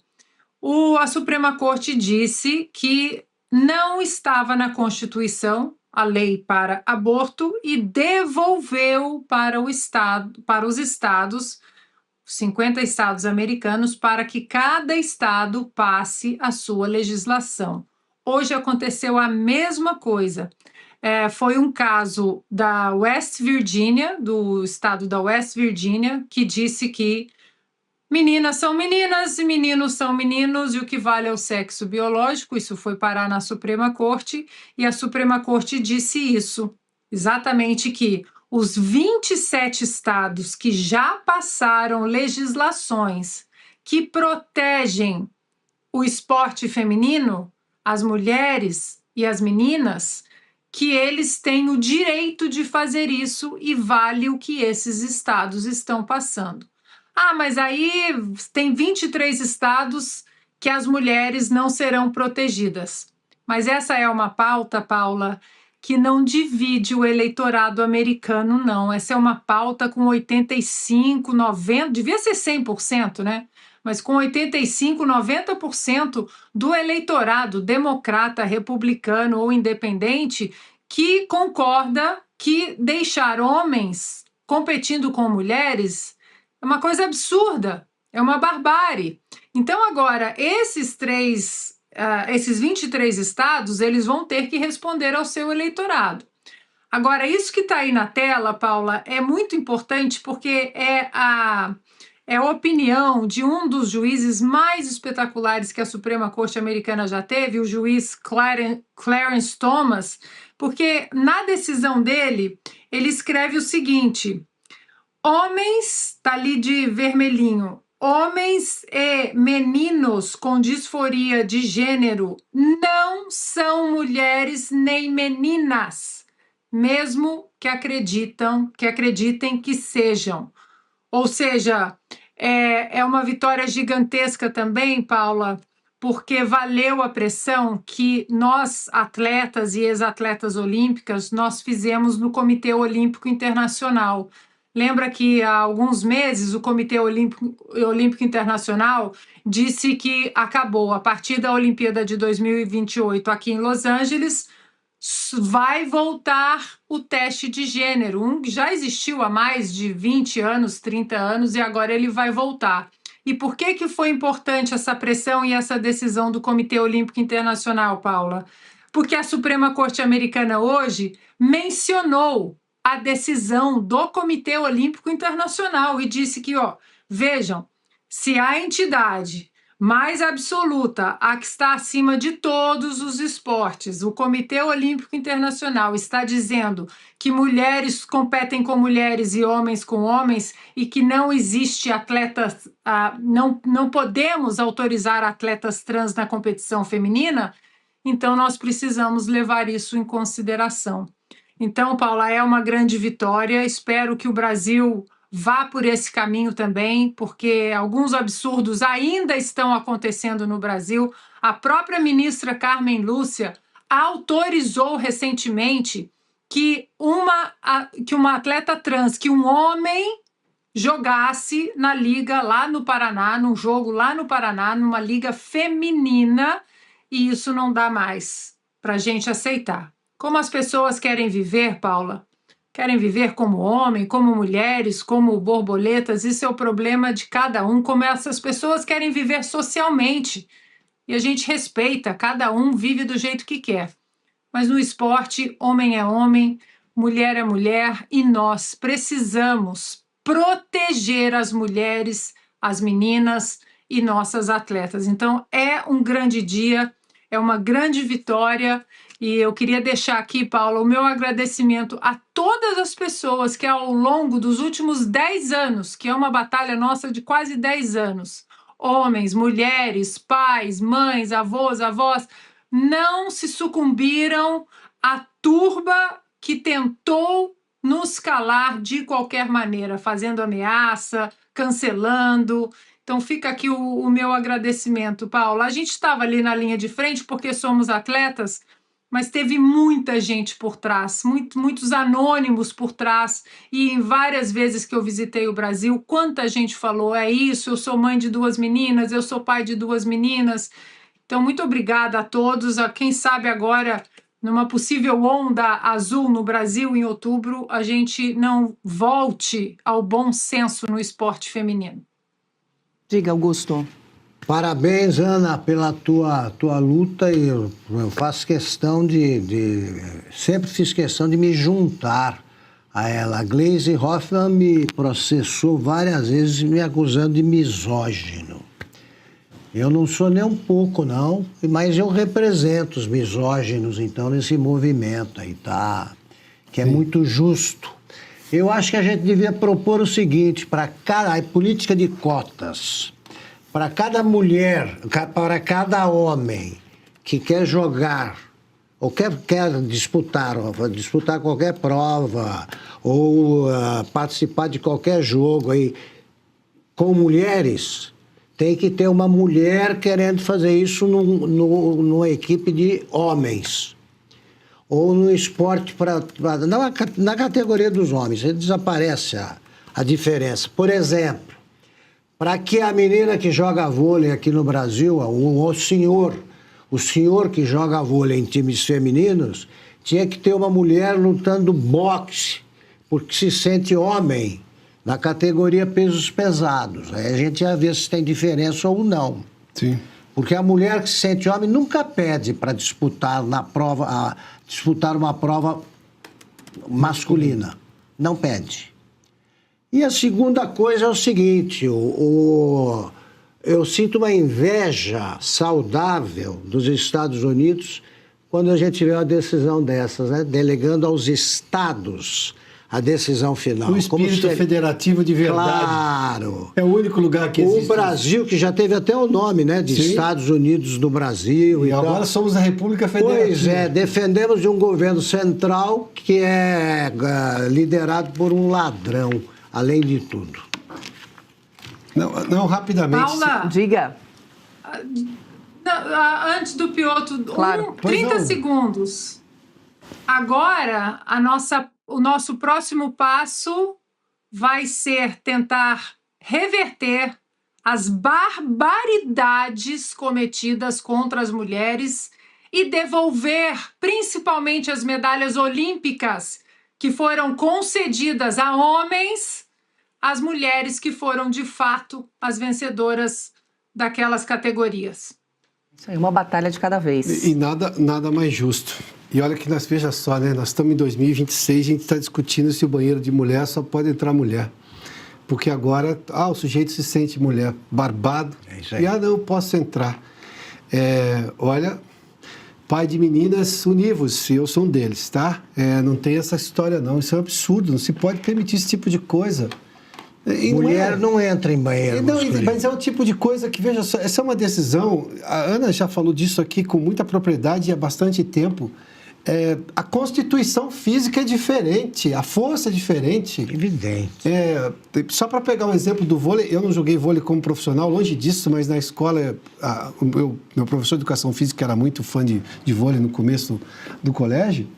A Suprema Corte disse que não estava na Constituição a lei para aborto e devolveu para os estados, 50 estados americanos, para que cada estado passe a sua legislação. Hoje aconteceu a mesma coisa. Foi um caso da West Virginia, do estado da West Virginia, que disse que meninas são meninas e meninos são meninos e o que vale é o sexo biológico. Isso foi parar na Suprema Corte e a Suprema Corte disse isso, exatamente, que os 27 estados que já passaram legislações que protegem o esporte feminino, as mulheres e as meninas, que eles têm o direito de fazer isso e vale o que esses estados estão passando. Mas aí tem 23 estados que as mulheres não serão protegidas. Mas essa é uma pauta, Paula, que não divide o eleitorado americano, não. Essa é uma pauta com 85%, 90%, devia ser 100%, né? Mas com 85%, 90% do eleitorado democrata, republicano ou independente que concorda que deixar homens competindo com mulheres é uma coisa absurda, é uma barbárie. Então agora, esses 23 estados, eles vão ter que responder ao seu eleitorado. Agora, isso que está aí na tela, Paula, é muito importante porque é a opinião de um dos juízes mais espetaculares que a Suprema Corte Americana já teve, o juiz Clarence Thomas, porque na decisão dele, ele escreve o seguinte: homens, tá ali de vermelhinho, homens e meninos com disforia de gênero não são mulheres nem meninas, mesmo que acreditem que sejam. Ou seja, é uma vitória gigantesca também, Paula, porque valeu a pressão que nós, atletas e ex-atletas olímpicas, nós fizemos no Comitê Olímpico Internacional. Lembra que há alguns meses o Comitê Olímpico Internacional disse que acabou, a partir da Olimpíada de 2028 aqui em Los Angeles, vai voltar o teste de gênero, que já existiu há mais de 20 anos, 30 anos, e agora ele vai voltar. E por que foi importante essa pressão e essa decisão do Comitê Olímpico Internacional, Paula? Porque a Suprema Corte Americana hoje mencionou a decisão do Comitê Olímpico Internacional e disse que, vejam, se a entidade mais absoluta, a que está acima de todos os esportes, o Comitê Olímpico Internacional está dizendo que mulheres competem com mulheres e homens com homens e que não existe atletas, não podemos autorizar atletas trans na competição feminina, então nós precisamos levar isso em consideração. Então, Paula, é uma grande vitória, espero que o Brasil vá por esse caminho também, porque alguns absurdos ainda estão acontecendo no Brasil. A própria ministra Carmen Lúcia autorizou recentemente que uma atleta trans, que um homem jogasse na liga lá no Paraná, num jogo lá no Paraná, numa liga feminina, e isso não dá mais para a gente aceitar. Como as pessoas querem viver, Paula? Querem viver como homem, como mulheres, como borboletas, isso é o problema de cada um, como essas pessoas querem viver socialmente. E a gente respeita, cada um vive do jeito que quer. Mas no esporte, homem é homem, mulher é mulher, e nós precisamos proteger as mulheres, as meninas e nossas atletas. Então, é um grande dia, é uma grande vitória. E eu queria deixar aqui, Paula, o meu agradecimento a todas as pessoas que ao longo dos últimos 10 anos, que é uma batalha nossa de quase 10 anos, homens, mulheres, pais, mães, avós, não se sucumbiram à turba que tentou nos calar de qualquer maneira, fazendo ameaça, cancelando. Então fica aqui o meu agradecimento, Paula. A gente estava ali na linha de frente porque somos atletas, mas teve muita gente por trás, muitos anônimos por trás, e em várias vezes que eu visitei o Brasil, quanta gente falou, é isso, eu sou mãe de 2 meninas, eu sou pai de 2 meninas. Então, muito obrigada a todos, a quem sabe agora, numa possível onda azul no Brasil em outubro, a gente não volte ao bom senso no esporte feminino. Diga, Augusto. Parabéns, Ana, pela tua luta, e eu faço questão sempre fiz questão de me juntar a ela. A Gleisi Hoffmann me processou várias vezes me acusando de misógino. Eu não sou nem um pouco, não, mas eu represento os misóginos, então, nesse movimento aí, tá? Que é muito justo. Eu acho que a gente devia propor o seguinte, para cada política de cotas. Para cada mulher, para cada homem que quer jogar ou quer disputar qualquer prova ou participar de qualquer jogo aí, com mulheres, tem que ter uma mulher querendo fazer isso numa equipe de homens. Ou no esporte, na categoria dos homens, aí desaparece a diferença. Por exemplo, para que a menina que joga vôlei aqui no Brasil, o senhor que joga vôlei em times femininos, tinha que ter uma mulher lutando boxe, porque se sente homem na categoria pesos pesados. Aí a gente ia ver se tem diferença ou não. Sim. Porque a mulher que se sente homem nunca pede para disputar uma prova masculina. Não pede. E a segunda coisa é o seguinte, eu sinto uma inveja saudável dos Estados Unidos quando a gente vê uma decisão dessas, né? Delegando aos estados a decisão final. O espírito federativo de verdade. Claro. É o único lugar que existe. O Brasil, que já teve até o nome, né? De Estados Unidos do Brasil. E agora somos a República Federativa. Pois é, defendemos de um governo central que é liderado por um ladrão. Além de tudo. Não, rapidamente. Paula, Diga. antes do Piotr, Claro. 30 segundos. Agora, o nosso próximo passo vai ser tentar reverter as barbaridades cometidas contra as mulheres e devolver, principalmente, as medalhas olímpicas que foram concedidas a homens, às mulheres que foram, de fato, as vencedoras daquelas categorias. Isso aí, uma batalha de cada vez. E nada mais justo. E olha que veja só, né? Nós estamos em 2026, a gente está discutindo se o banheiro de mulher só pode entrar mulher. Porque agora, o sujeito se sente mulher, barbado. É isso aí. E, não, posso entrar. Olha, pai de meninas univos, eu sou um deles, tá? Não tem essa história, não. Isso é um absurdo, não se pode permitir esse tipo de coisa. E Mulher não entra em banheiro masculino. Mas é um tipo de coisa que, veja só, essa é uma decisão, a Ana já falou disso aqui com muita propriedade e há bastante tempo. A constituição física é diferente, a força é diferente. Evidente. Só para pegar um exemplo do vôlei, eu não joguei vôlei como profissional, longe disso, mas na escola, meu professor de educação física era muito fã de vôlei no começo do colégio,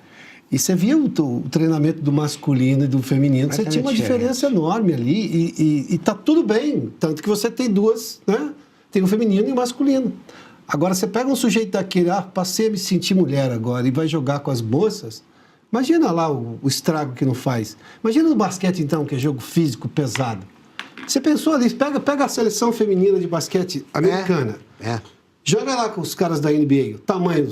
e você via o treinamento do masculino e do feminino, você tinha uma diferença enorme ali, e tá tudo bem, tanto que você tem duas, né? Tem o feminino e o masculino. Agora, você pega um sujeito daquele, passei a me sentir mulher agora, e vai jogar com as moças, imagina lá o estrago que não faz. Imagina no basquete, então, que é jogo físico, pesado. Você pensou ali, pega a seleção feminina de basquete americana, joga lá com os caras da NBA, o tamanho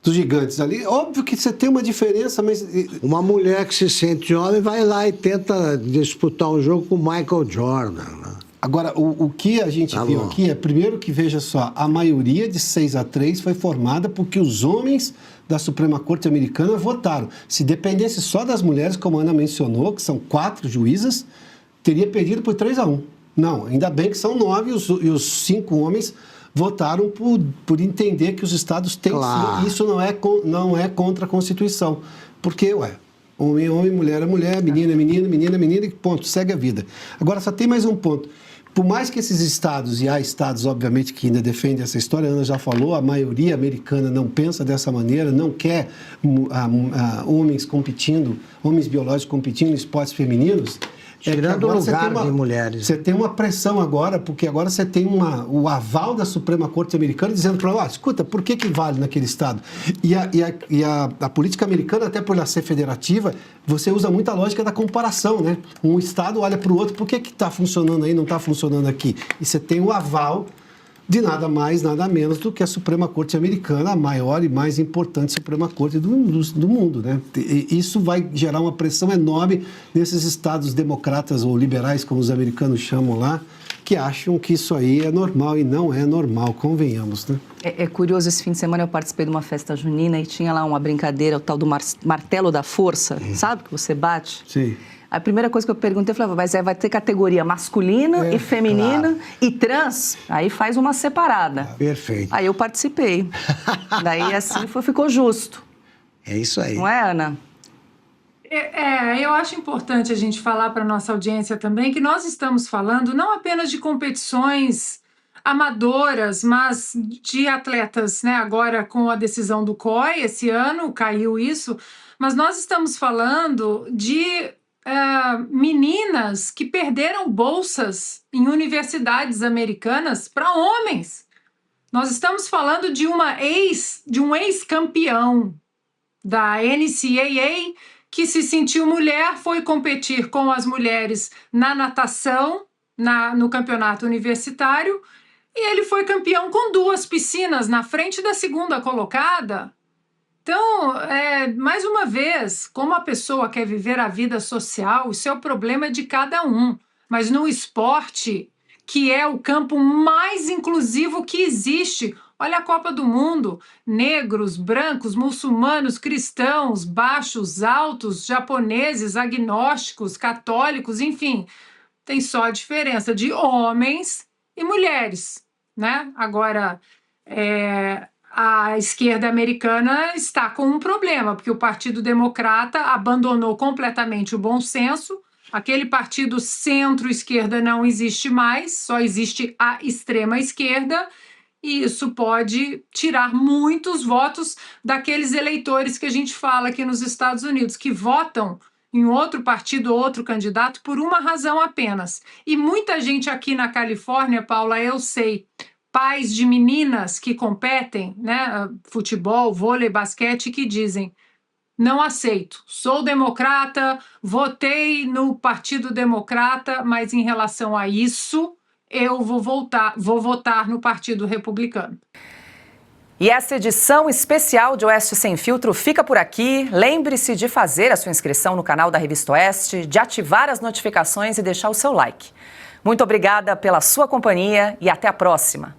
dos gigantes ali. Óbvio que você tem uma diferença, mas... Uma mulher que se sente homem vai lá e tenta disputar um jogo com o Michael Jordan, né? Agora, o que a gente viu aqui é, primeiro que, veja só, a maioria de 6-3 foi formada porque os homens da Suprema Corte Americana votaram. Se dependesse só das mulheres, como a Ana mencionou, que são 4 juízas, teria perdido por 3-1. Não, ainda bem que são 9 e os 5 homens votaram por entender que os estados têm sim, isso não é contra a Constituição. Porque, homem é homem, mulher é mulher, menina é menina, menina é menina, e ponto, segue a vida. Agora, só tem mais um ponto. Por mais que esses estados, e há estados, obviamente, que ainda defendem essa história, a Ana já falou, a maioria americana não pensa dessa maneira, não quer homens biológicos competindo em esportes femininos. Tirando o lugar de mulheres. Você tem uma pressão agora, porque agora você tem o aval da Suprema Corte Americana dizendo para ela, escuta, por que vale naquele estado? E a política americana, até por ela ser federativa, você usa muita lógica da comparação, né? Um estado olha para o outro, por que está funcionando aí, não está funcionando aqui? E você tem o aval de nada mais, nada menos do que a Suprema Corte Americana, a maior e mais importante Suprema Corte do mundo, né? E isso vai gerar uma pressão enorme nesses estados democratas ou liberais, como os americanos chamam lá, que acham que isso aí é normal e não é normal, convenhamos, né? É curioso, esse fim de semana eu participei de uma festa junina e tinha lá uma brincadeira, o tal do martelo da força, sabe? Que você bate. Sim. A primeira coisa que eu perguntei, eu falei, mas vai ter categoria masculina e feminina e trans? Aí faz uma separada. Perfeito. Aí eu participei. Daí assim ficou justo. É isso aí. Não é, Ana? Eu acho importante a gente falar para a nossa audiência também que nós estamos falando não apenas de competições amadoras, mas de atletas, né? Agora com a decisão do COI, esse ano caiu isso, mas nós estamos falando de meninas que perderam bolsas em universidades americanas para homens. Nós estamos falando de um ex-campeão da NCAA que se sentiu mulher, foi competir com as mulheres na natação, no campeonato universitário, e ele foi campeão com 2 piscinas na frente da segunda colocada. Então, mais uma vez, como a pessoa quer viver a vida social, isso é o problema de cada um. Mas no esporte, que é o campo mais inclusivo que existe, olha a Copa do Mundo, negros, brancos, muçulmanos, cristãos, baixos, altos, japoneses, agnósticos, católicos, enfim, tem só a diferença de homens e mulheres, né? Agora, a esquerda americana está com um problema, porque o Partido Democrata abandonou completamente o bom senso Aquele partido centro-esquerda não existe mais, só existe a extrema-esquerda, e isso pode tirar muitos votos daqueles eleitores que a gente fala aqui nos Estados Unidos, que votam em outro partido, outro candidato, por uma razão apenas. E muita gente aqui na Califórnia, Paula, eu sei, pais de meninas que competem, né, futebol, vôlei, basquete, que dizem: não aceito, sou democrata, votei no Partido Democrata, mas em relação a isso, eu vou votar no Partido Republicano. E essa edição especial de Oeste Sem Filtro fica por aqui. Lembre-se de fazer a sua inscrição no canal da Revista Oeste, de ativar as notificações e deixar o seu like. Muito obrigada pela sua companhia e até a próxima.